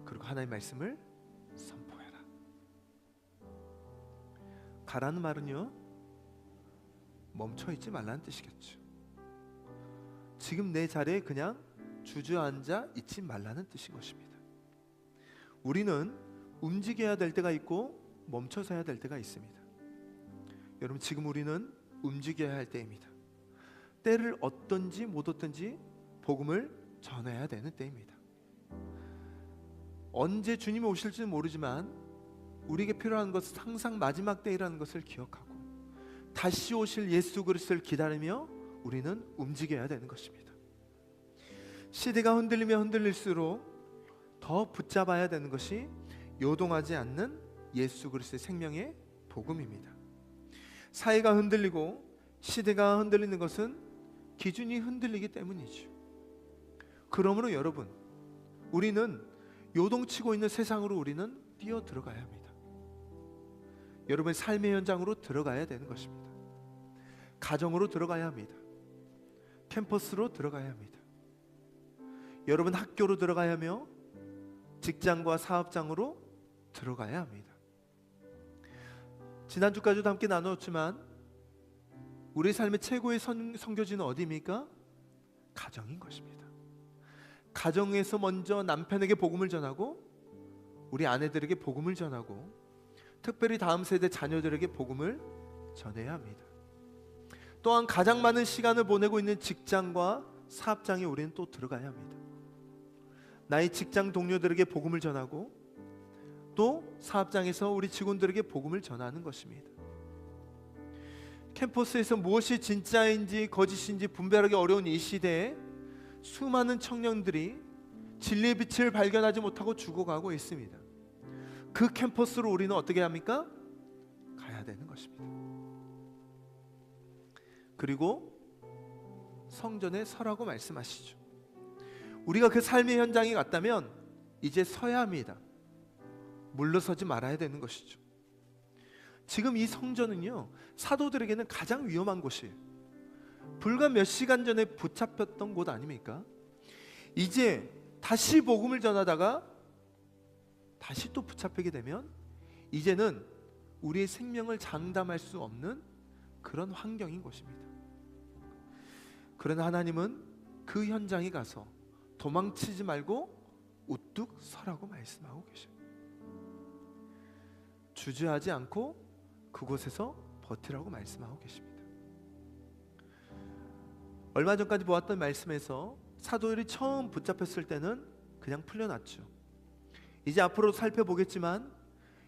그리고 하나님의 말씀을 선포해라. 가라는 말은요, 멈춰있지 말라는 뜻이겠죠. 지금 내 자리에 그냥 주저앉아 있지 말라는 뜻인 것입니다. 우리는 움직여야 될 때가 있고 멈춰서야 될 때가 있습니다. 여러분, 지금 우리는 움직여야 할 때입니다. 때를 얻든지 못 얻든지 복음을 전해야 되는 때입니다. 언제 주님이 오실지는 모르지만 우리에게 필요한 것은 항상 마지막 때이라는 것을 기억하고 다시 오실 예수 그리스도를 기다리며 우리는 움직여야 되는 것입니다. 시대가 흔들리면 흔들릴수록 더 붙잡아야 되는 것이 요동하지 않는 예수 그리스도의 생명의 복음입니다. 사회가 흔들리고 시대가 흔들리는 것은 기준이 흔들리기 때문이죠. 그러므로 여러분, 우리는 요동치고 있는 세상으로 우리는 뛰어 들어가야 합니다. 여러분의 삶의 현장으로 들어가야 되는 것입니다. 가정으로 들어가야 합니다. 캠퍼스로 들어가야 합니다. 여러분 학교로 들어가야 하며 직장과 사업장으로 들어가야 합니다. 지난주까지도 함께 나누었지만 우리 삶의 최고의 선교지는 어디입니까? 가정인 것입니다. 가정에서 먼저 남편에게 복음을 전하고 우리 아내들에게 복음을 전하고 특별히 다음 세대 자녀들에게 복음을 전해야 합니다. 또한 가장 많은 시간을 보내고 있는 직장과 사업장에 우리는 또 들어가야 합니다. 나의 직장 동료들에게 복음을 전하고 또 사업장에서 우리 직원들에게 복음을 전하는 것입니다. 캠퍼스에서 무엇이 진짜인지 거짓인지 분별하기 어려운 이 시대에 수많은 청년들이 진리의 빛을 발견하지 못하고 죽어가고 있습니다. 그 캠퍼스로 우리는 어떻게 합니까? 가야 되는 것입니다. 그리고 성전에 서라고 말씀하시죠. 우리가 그 삶의 현장에 갔다면 이제 서야 합니다. 물러서지 말아야 되는 것이죠. 지금 이 성전은요, 사도들에게는 가장 위험한 곳이에요. 불과 몇 시간 전에 붙잡혔던 곳 아닙니까? 이제 다시 복음을 전하다가 다시 또 붙잡히게 되면 이제는 우리의 생명을 장담할 수 없는 그런 환경인 것입니다. 그러나 하나님은 그 현장에 가서 도망치지 말고 우뚝 서라고 말씀하고 계셔요. 주저하지 않고 그곳에서 버티라고 말씀하고 계십니다. 얼마 전까지 보았던 말씀에서 사도들이 처음 붙잡혔을 때는 그냥 풀려났죠. 이제 앞으로 살펴보겠지만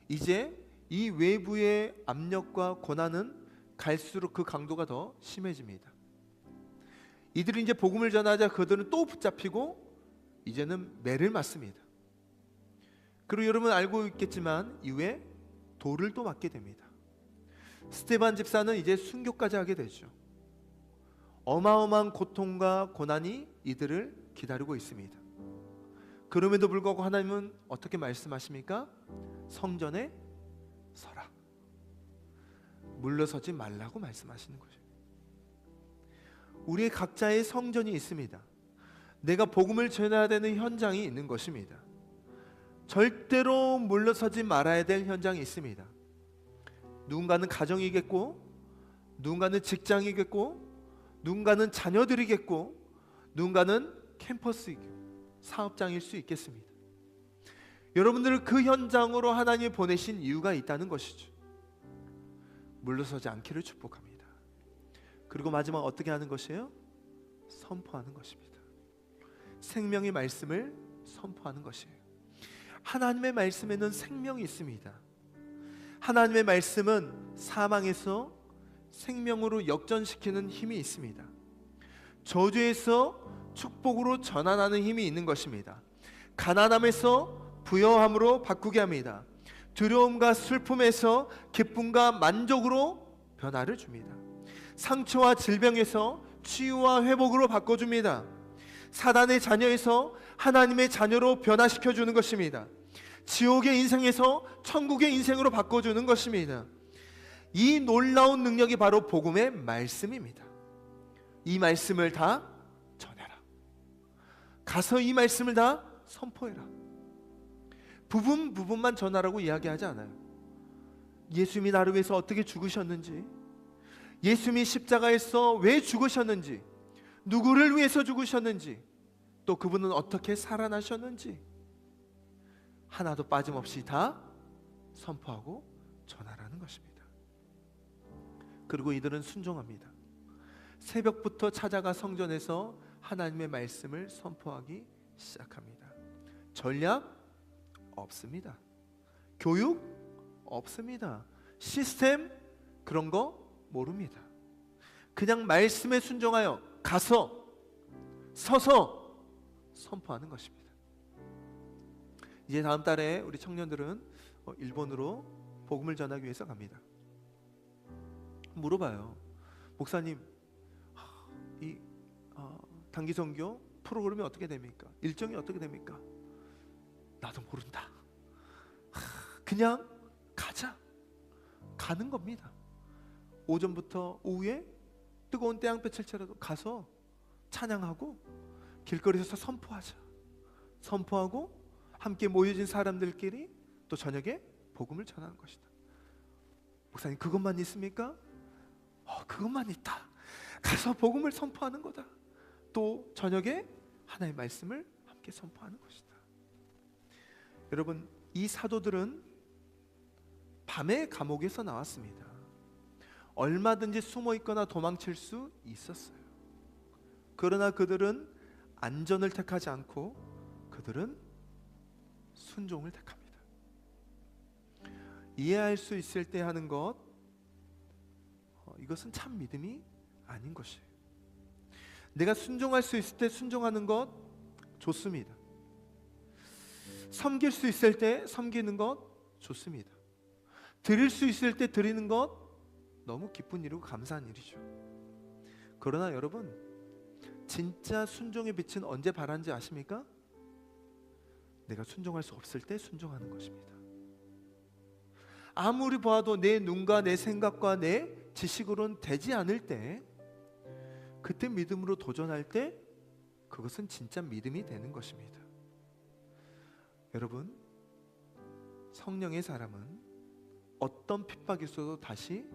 이제 이 외부의 압력과 고난은 갈수록 그 강도가 더 심해집니다. 이들이 이제 복음을 전하자 그들은 또 붙잡히고 이제는 매를 맞습니다. 그리고 여러분 알고 있겠지만 이후에 돌을 또 맞게 됩니다. 스데반 집사는 이제 순교까지 하게 되죠. 어마어마한 고통과 고난이 이들을 기다리고 있습니다. 그럼에도 불구하고 하나님은 어떻게 말씀하십니까? 성전에 서라. 물러서지 말라고 말씀하시는 거죠. 우리의 각자의 성전이 있습니다. 내가 복음을 전해야 되는 현장이 있는 것입니다. 절대로 물러서지 말아야 될 현장이 있습니다. 누군가는 가정이겠고, 누군가는 직장이겠고, 누군가는 자녀들이겠고, 누군가는 캠퍼스이고 사업장일 수 있겠습니다. 여러분들을 그 현장으로 하나님이 보내신 이유가 있다는 것이죠. 물러서지 않기를 축복합니다. 그리고 마지막 어떻게 하는 것이에요? 선포하는 것입니다. 생명의 말씀을 선포하는 것이에요. 하나님의 말씀에는 생명이 있습니다. 하나님의 말씀은 사망에서 생명으로 역전시키는 힘이 있습니다. 저주에서 축복으로 전환하는 힘이 있는 것입니다. 가난함에서 부여함으로 바꾸게 합니다. 두려움과 슬픔에서 기쁨과 만족으로 변화를 줍니다. 상처와 질병에서 치유와 회복으로 바꿔줍니다. 사단의 자녀에서 하나님의 자녀로 변화시켜 주는 것입니다. 지옥의 인생에서 천국의 인생으로 바꿔주는 것입니다. 이 놀라운 능력이 바로 복음의 말씀입니다. 이 말씀을 다 전해라. 가서 이 말씀을 다 선포해라. 부분만 전하라고 이야기하지 않아요. 예수님이 나를 위해서 어떻게 죽으셨는지, 예수님이 십자가에서 왜 죽으셨는지, 누구를 위해서 죽으셨는지, 또 그분은 어떻게 살아나셨는지 하나도 빠짐없이 다 선포하고 전하라는 것입니다. 그리고 이들은 순종합니다. 새벽부터 찾아가 성전에서 하나님의 말씀을 선포하기 시작합니다. 전략 없습니다. 교육 없습니다. 시스템 그런 거 모릅니다. 그냥 말씀에 순종하여 가서 서서 선포하는 것입니다. 이제 다음 달에 우리 청년들은 일본으로 복음을 전하기 위해서 갑니다. 물어봐요. 목사님, 이 단기 선교 프로그램이 어떻게 됩니까? 일정이 어떻게 됩니까? 나도 모른다. 그냥 가자. 가는 겁니다. 오전부터 오후에 뜨거운 태양볕일지라도 가서 찬양하고 길거리에서 선포하자. 선포하고 함께 모여진 사람들끼리 또 저녁에 복음을 전하는 것이다. 목사님 그것만 있습니까? 그것만 있다. 가서 복음을 선포하는 거다. 또 저녁에 하나님의 말씀을 함께 선포하는 것이다. 여러분, 이 사도들은 밤에 감옥에서 나왔습니다. 얼마든지 숨어 있거나 도망칠 수 있었어요. 그러나 그들은 안전을 택하지 않고 그들은 순종을 택합니다. 이해할 수 있을 때 하는 것, 이것은 참 믿음이 아닌 것이에요. 내가 순종할 수 있을 때 순종하는 것 좋습니다. 섬길 수 있을 때 섬기는 것 좋습니다. 드릴 수 있을 때 드리는 것 너무 기쁜 일이고 감사한 일이죠. 그러나 여러분, 진짜 순종의 빛은 언제 발하는지 아십니까? 내가 순종할 수 없을 때 순종하는 것입니다. 아무리 봐도 내 눈과 내 생각과 내 지식으로는 되지 않을 때, 그때 믿음으로 도전할 때 그것은 진짜 믿음이 되는 것입니다. 여러분, 성령의 사람은 어떤 핍박이 있어도 다시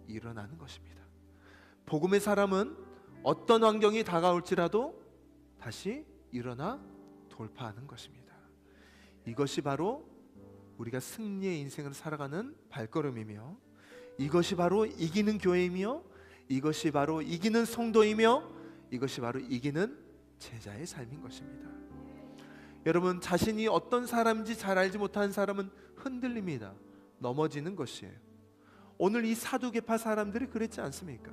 일어나는 것입니다. 복음의 사람은 어떤 환경이 다가올지라도 다시 일어나 돌파하는 것입니다. 이것이 바로 우리가 승리의 인생을 살아가는 발걸음이며, 이것이 바로 이기는 교회이며, 이것이 바로 이기는 성도이며, 이것이 바로 이기는 제자의 삶인 것입니다. 여러분, 자신이 어떤 사람인지 잘 알지 못하는 사람은 흔들립니다. 넘어지는 것이에요. 오늘 이 사두개파 사람들이 그랬지 않습니까?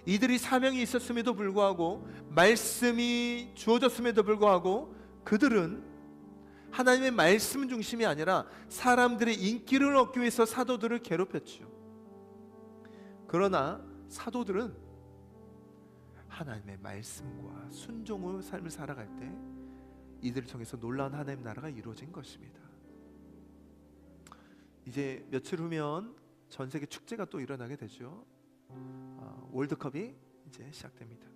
이들이 사명이 있었음에도 불구하고, 말씀이 주어졌음에도 불구하고, 그들은 하나님의 말씀 중심이 아니라 사람들의 인기를 얻기 위해서 사도들을 괴롭혔죠. 그러나 사도들은 하나님의 말씀과 순종의 삶을 살아갈 때 이들을 통해서 놀라운 하나님 나라가 이루어진 것입니다. 이제 며칠 후면 전 세계 축제가 또 일어나게 되죠. 월드컵이 이제 시작됩니다.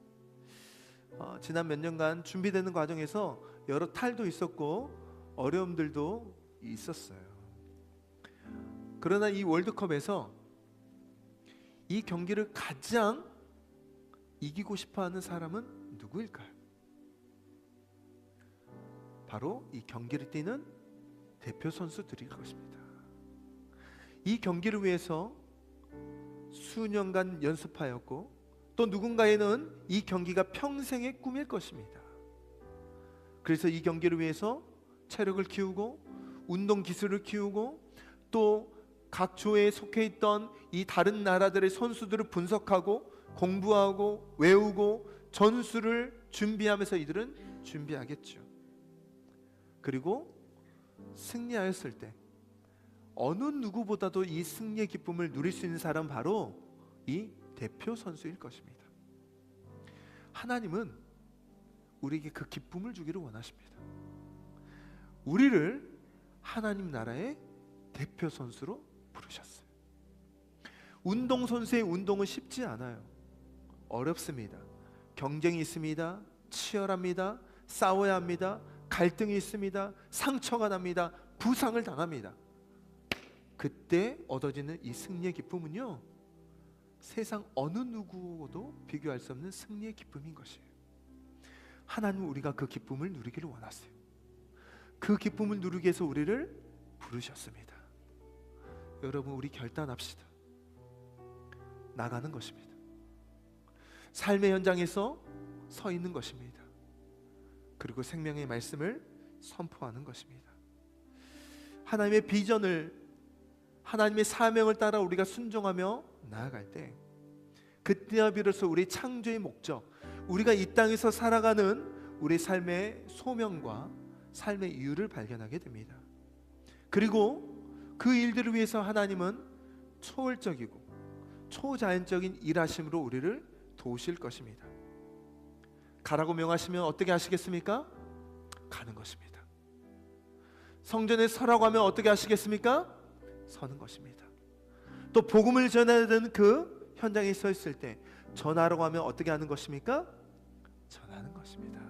지난 몇 년간 준비되는 과정에서 여러 탈도 있었고 어려움들도 있었어요. 그러나 이 월드컵에서 이 경기를 가장 이기고 싶어하는 사람은 누구일까요? 바로 이 경기를 뛰는 대표 선수들일 것입니다. 이 경기를 위해서 수년간 연습하였고, 또 누군가에는 이 경기가 평생의 꿈일 것입니다. 그래서 이 경기를 위해서 체력을 키우고 운동 기술을 키우고, 또 각 조에 속해 있던 이 다른 나라들의 선수들을 분석하고 공부하고 외우고 전술을 준비하면서 이들은 준비하겠죠. 그리고 승리하였을 때 어느 누구보다도 이 승리의 기쁨을 누릴 수 있는 사람은 바로 이 대표 선수일 것입니다. 하나님은 우리에게 그 기쁨을 주기를 원하십니다. 우리를 하나님 나라의 대표 선수로 부르셨어요. 운동선수의 운동은 쉽지 않아요. 어렵습니다. 경쟁이 있습니다. 치열합니다. 싸워야 합니다. 갈등이 있습니다. 상처가 납니다. 부상을 당합니다. 그때 얻어지는 이 승리의 기쁨은요, 세상 어느 누구도 비교할 수 없는 승리의 기쁨인 것이에요. 하나님은 우리가 그 기쁨을 누리기를 원하세요. 그 기쁨을 누리기 위해서 우리를 부르셨습니다. 여러분, 우리 결단합시다. 나가는 것입니다. 삶의 현장에서 서 있는 것입니다. 그리고 생명의 말씀을 선포하는 것입니다. 하나님의 비전을, 하나님의 사명을 따라 우리가 순종하며 나아갈 때, 그때야 비로소 우리 창조의 목적, 우리가 이 땅에서 살아가는 우리 삶의 소명과 삶의 이유를 발견하게 됩니다. 그리고 그 일들을 위해서 하나님은 초월적이고 초자연적인 일하심으로 우리를 도우실 것입니다. 가라고 명하시면 어떻게 하시겠습니까? 가는 것입니다. 성전에 서라고 하면 어떻게 하시겠습니까? 서는 것입니다. 또 복음을 전해야 되는 그 현장에 서 있을 때 전하라고 하면 어떻게 하는 것입니까? 전하는 것입니다.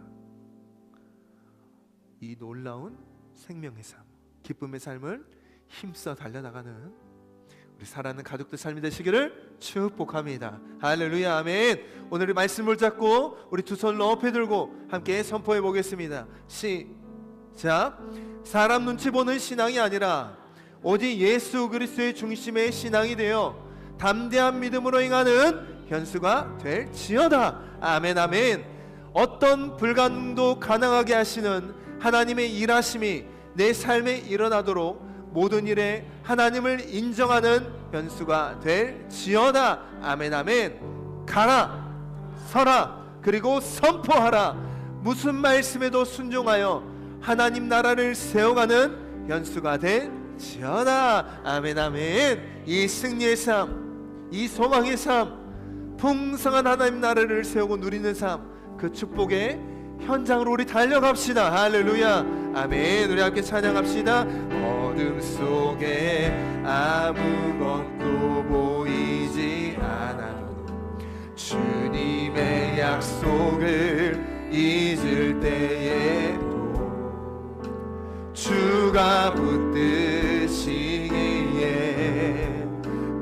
이 놀라운 생명의 삶, 기쁨의 삶을 힘써 달려나가는 우리 사랑하는 가족들 삶이 되시기를 축복합니다. 할렐루야, 아멘. 오늘의 말씀을 잡고 우리 두 손 높이 들고 함께 선포해 보겠습니다. 시작. 사람 눈치 보는 신앙이 아니라 오직 예수 그리스도의 중심의 신앙이 되어 담대한 믿음으로 행하는 현수가 될지어다. 아멘, 아멘. 어떤 불가능도 가능하게 하시는 하나님의 일하심이 내 삶에 일어나도록 모든 일에 하나님을 인정하는 현수가 될지어다. 아멘, 아멘. 가라, 서라, 그리고 선포하라. 무슨 말씀에도 순종하여 하나님 나라를 세워가는 현수가 될지어다. 아멘, 아멘. 이 승리의 삶, 이 소망의 삶, 풍성한 하나님 나라를 세우고 누리는 삶, 그 축복의 현장으로 우리 달려갑시다. 할렐루야, 아멘. 우리 함께 찬양합시다. 어둠 속에 아무것도 보이지 않아도 주님의 약속을 잊을 때에도 주가 붙드시기에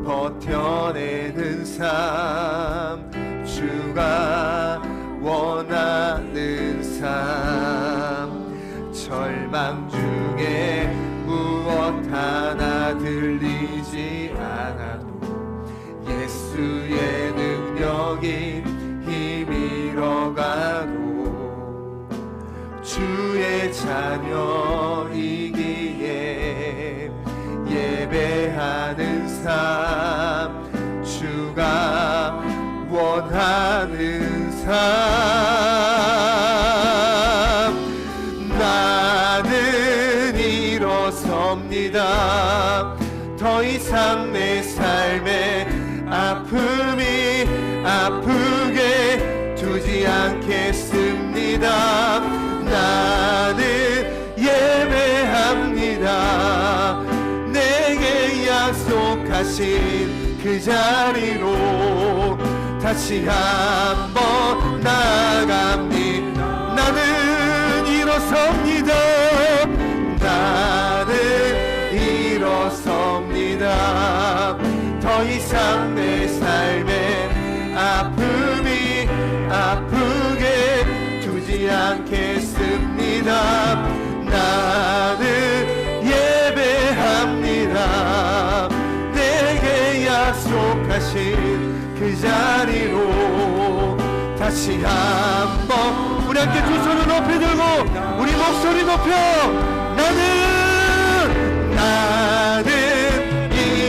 버텨내는 삶, 주가 원하는 삶, 절망 중에 무엇 하나 들리지 않아도 예수의 능력이 힘이러가도 주의 자녀이기에 예배하는 삶, 주가 원하는 삶, 나는 일어섭니다. 더 이상 내 삶에 아픔이 아프게 두지 않겠습니다. 나는 예배합니다. 내게 약속하신 그 자리로 다시 한번 나아갑니다. 나는 일어섭니다. 나는 일어섭니다. 더 이상 내 삶에 아픔이 아프게 두지 않겠습니다. 나는 예배합니다. 내게 약속하신 그 자리로 다시 한번 우리 함께 두 손을 높이 들고 우리 목소리 높여 나는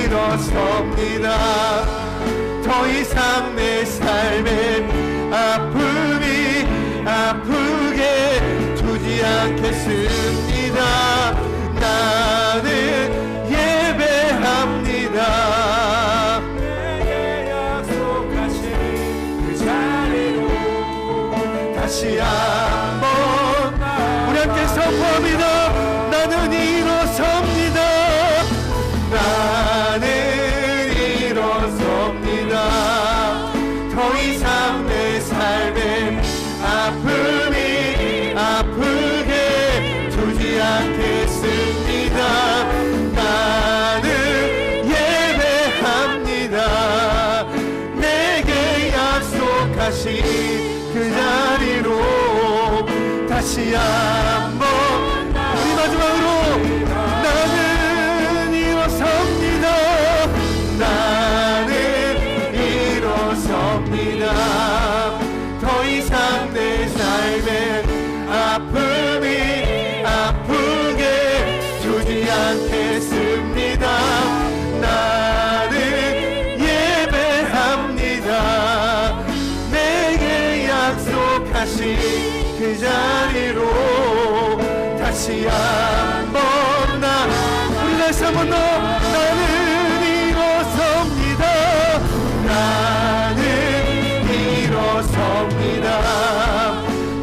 일어섭니다. 더 이상 내 삶에 아픔이 아프게 두지 않겠습니다. 나는 예배합니다. 내게 약속하신 그 자리로 다시 한번 우리 함께 선포합니다. 나는 일어섭니다. 나는 일어섭니다. 더 이상 내 삶에 아픔이 아프게 두지 않겠습니다. 나는 예배합니다. 내게 약속하신 그 자리로 다시 한번 우리 마지막으로 나는 일어섭니다. 나는 일어섭니다. 더 이상 내 삶에 아픔이 아프게 두지 않겠습니다. 나는 예배합니다. 내게 약속하신 그 자리로 다시 한번 우리 다시 한번 더 나는 일어섭니다. 나는 일어섭니다.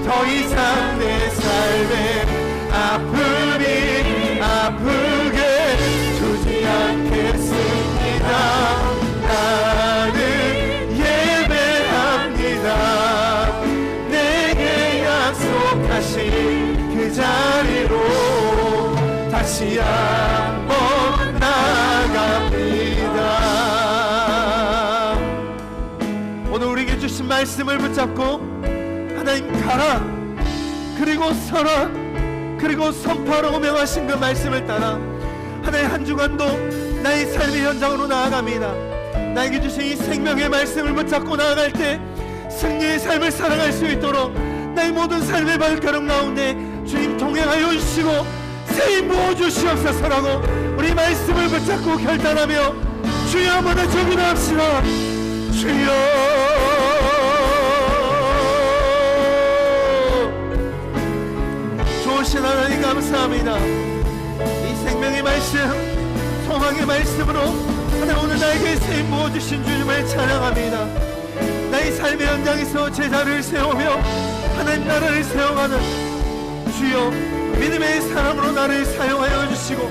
더 이상 내 삶에 아픔이 아프게 두지 않겠습니다. 나는 예배합니다. 내게 약속하신 그 자리로 다시 한번 나갑니다. 오늘 우리에게 주신 말씀을 붙잡고 하나님 가라 그리고 서라 그리고 선포하라고 명하신 그 말씀을 따라 하나님 한 주간도 나의 삶의 현장으로 나아갑니다. 나에게 주신 이 생명의 말씀을 붙잡고 나아갈 때 승리의 삶을 살아갈 수 있도록 나의 모든 삶의 발걸음 가운데 주님 동행하여 주시고 세임 부어주시옵소서라고 우리 말씀을 붙잡고 결단하며 주여 한번 더 기도합시다. 주여 좋으신 하나님 감사합니다. 이 생명의 말씀 소망의 말씀으로 하나님 오늘 나에게 세임 부어주신 주님을 찬양합니다. 나의 삶의 현장에서 제자를 세우며 하나님 나라를 세워가는 주여 믿음의 사람으로 나를 사용하여 주시고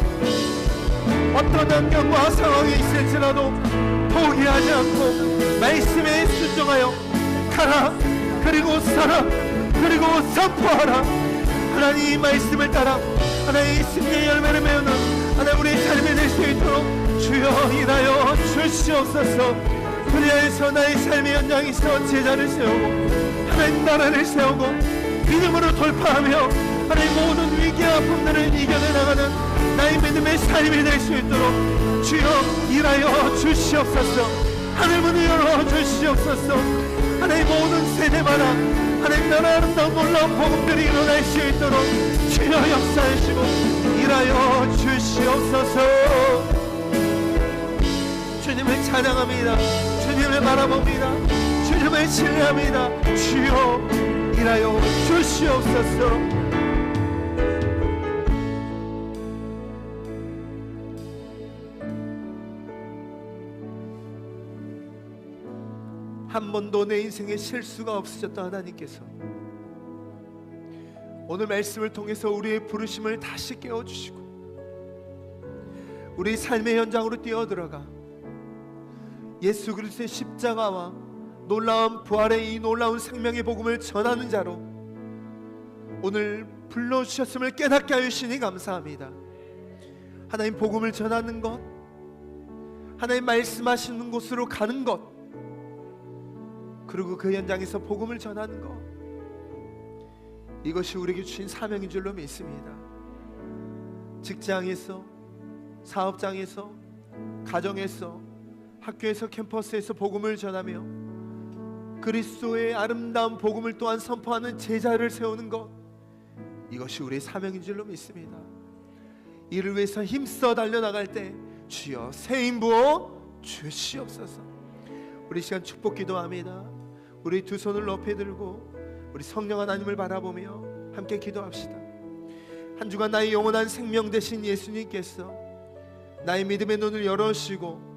어떤 환경과 상황이 있을지라도 포기하지 않고 말씀에 순종하여 가라, 그리고 살아, 그리고 선포하라. 하나님 이 말씀을 따라 하나님의 승리의 열매를 맺는 하나님 우리의 삶이 될 수 있도록 주여 일하여 주시옵소서. 그리하여서 나의 삶의 현장에서 제자를 세우고 하나님 나라를 세우고 믿음으로 돌파하며 하나님 모든 위기와 아픔들을 이겨내 나가는 나의 믿음의 삶이 될 수 있도록 주여 일하여 주시옵소서. 하늘문을 열어 주시옵소서. 하나님 모든 세대마다 하나님 나라 아름다운 놀라운 복음들이 일어날 수 있도록 주여 역사하시고 일하여 주시옵소서. 주님을 찬양합니다. 주님을 바라봅니다. 주님을 신뢰합니다. 주여 일하여 주시옵소서. 한 번도 내 인생에 실수가 없으셨던 하나님께서 오늘 말씀을 통해서 우리의 부르심을 다시 깨워주시고 우리 삶의 현장으로 뛰어들어가 예수 그리스도의 십자가와 놀라운 부활의 이 놀라운 생명의 복음을 전하는 자로 오늘 불러주셨음을 깨닫게 하여 주시니 감사합니다. 하나님 복음을 전하는 것, 하나님 말씀하시는 곳으로 가는 것, 그리고 그 현장에서 복음을 전하는 것, 이것이 우리에게 주신 사명인 줄로 믿습니다. 직장에서, 사업장에서, 가정에서, 학교에서, 캠퍼스에서 복음을 전하며 그리스도의 아름다운 복음을 또한 선포하는 제자를 세우는 것, 이것이 우리의 사명인 줄로 믿습니다. 이를 위해서 힘써 달려나갈 때 주여 새 힘 부어 주시옵소서. 우리 시간 축복 기도합니다. 우리 두 손을 높이 들고 우리 성령 하나님을 바라보며 함께 기도합시다. 한 주간 나의 영원한 생명 되신 예수님께서 나의 믿음의 눈을 열어주시고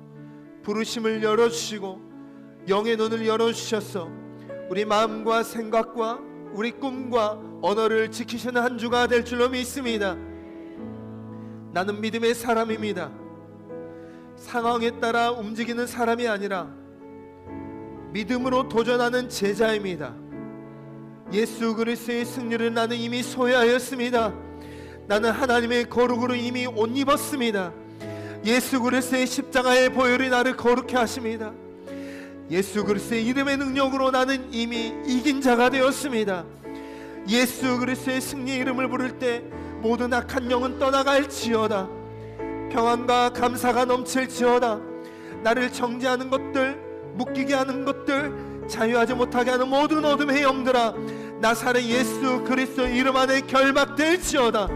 부르심을 열어주시고 영의 눈을 열어주셔서 우리 마음과 생각과 우리 꿈과 언어를 지키시는 한 주가 될 줄로 믿습니다. 나는 믿음의 사람입니다. 상황에 따라 움직이는 사람이 아니라 믿음으로 도전하는 제자입니다. 예수 그리스도의 승리를 나는 이미 소유하였습니다. 나는 하나님의 거룩으로 이미 옷 입었습니다. 예수 그리스도의 십자가의 보혈이 나를 거룩해 하십니다. 예수 그리스도의 이름의 능력으로 나는 이미 이긴 자가 되었습니다. 예수 그리스도의 승리의 이름을 부를 때 모든 악한 영은 떠나갈지어다. 평안과 감사가 넘칠지어다. 나를 정죄하는 것들, 묶이게 하는 것들, 자유하지 못하게 하는 모든 어둠의 영들아, 나사렛 예수 그리스도 이름 안에 결박될지어다.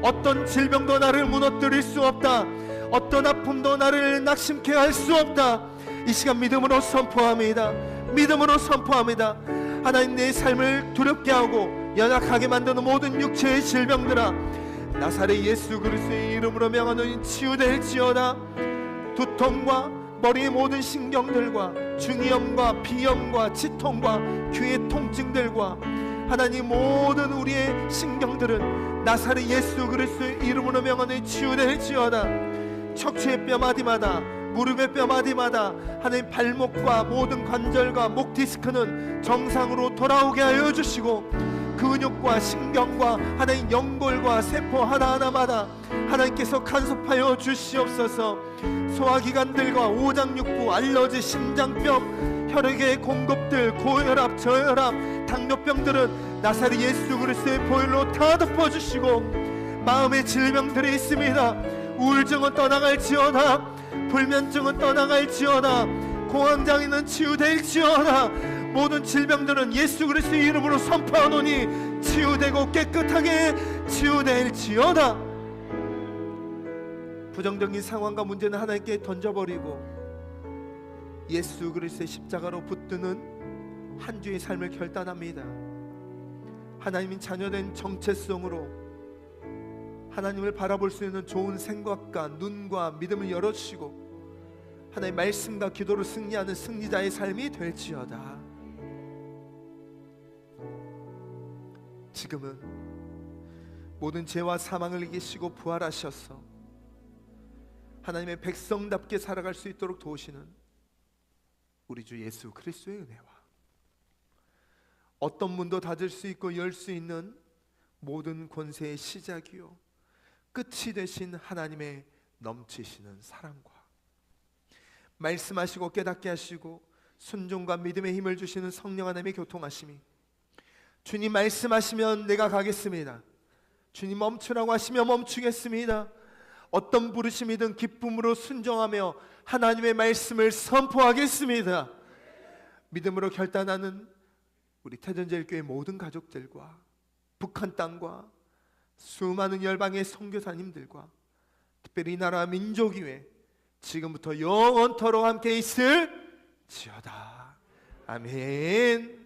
어떤 질병도 나를 무너뜨릴 수 없다. 어떤 아픔도 나를 낙심케 할 수 없다. 이 시간 믿음으로 선포합니다. 믿음으로 선포합니다. 하나님 내 삶을 두렵게 하고 연약하게 만드는 모든 육체의 질병들아, 나사렛 예수 그리스도의 이름으로 명하노니 치유될지어다. 두통과 머리의 모든 신경들과 중이염과 비염과 치통과 귀의 통증들과 하나님 모든 우리의 신경들은 나사렛 예수 그리스도의 이름으로 명하노니 치유될지어다. 척추의 뼈마디마다, 무릎의 뼈마디마다, 하나님 발목과 모든 관절과 목 디스크는 정상으로 돌아오게 하여 주시고, 근육과 신경과 하나님 연골과 세포 하나하나마다 하나님께서 간섭하여 주시옵소서. 소화기관들과 오장육부, 알러지, 심장병, 혈액의 공급들, 고혈압, 저혈압, 당뇨병들은 나사렛 예수 그리스도의 보혈로 다 덮어주시고, 마음의 질병들이 있습니다. 우울증은 떠나갈지어다. 불면증은 떠나갈지어다. 공황장애는 치유될지어다. 모든 질병들은 예수 그리스도의 이름으로 선포하노니 치유되고 깨끗하게 치유될지어다. 부정적인 상황과 문제는 하나님께 던져버리고 예수 그리스도의 십자가로 붙드는 한 주의 삶을 결단합니다. 하나님인 자녀된 정체성으로 하나님을 바라볼 수 있는 좋은 생각과 눈과 믿음을 열어주시고 하나님의 말씀과 기도로 승리하는 승리자의 삶이 될지어다. 지금은 모든 죄와 사망을 이기시고 부활하셔서 하나님의 백성답게 살아갈 수 있도록 도우시는 우리 주 예수 그리스도의 은혜와 어떤 문도 닫을 수 있고 열 수 있는 모든 권세의 시작이요 끝이 되신 하나님의 넘치시는 사랑과 말씀하시고 깨닫게 하시고 순종과 믿음의 힘을 주시는 성령 하나님의 교통하심이, 주님 말씀하시면 내가 가겠습니다, 주님 멈추라고 하시면 멈추겠습니다, 어떤 부르심이든 기쁨으로 순종하며 하나님의 말씀을 선포하겠습니다, 믿음으로 결단하는 우리 태전제일교회 모든 가족들과 북한 땅과 수많은 열방의 선교사님들과 특별히 이 나라 민족위에 지금부터 영원토록 함께 있을지어다. 아멘.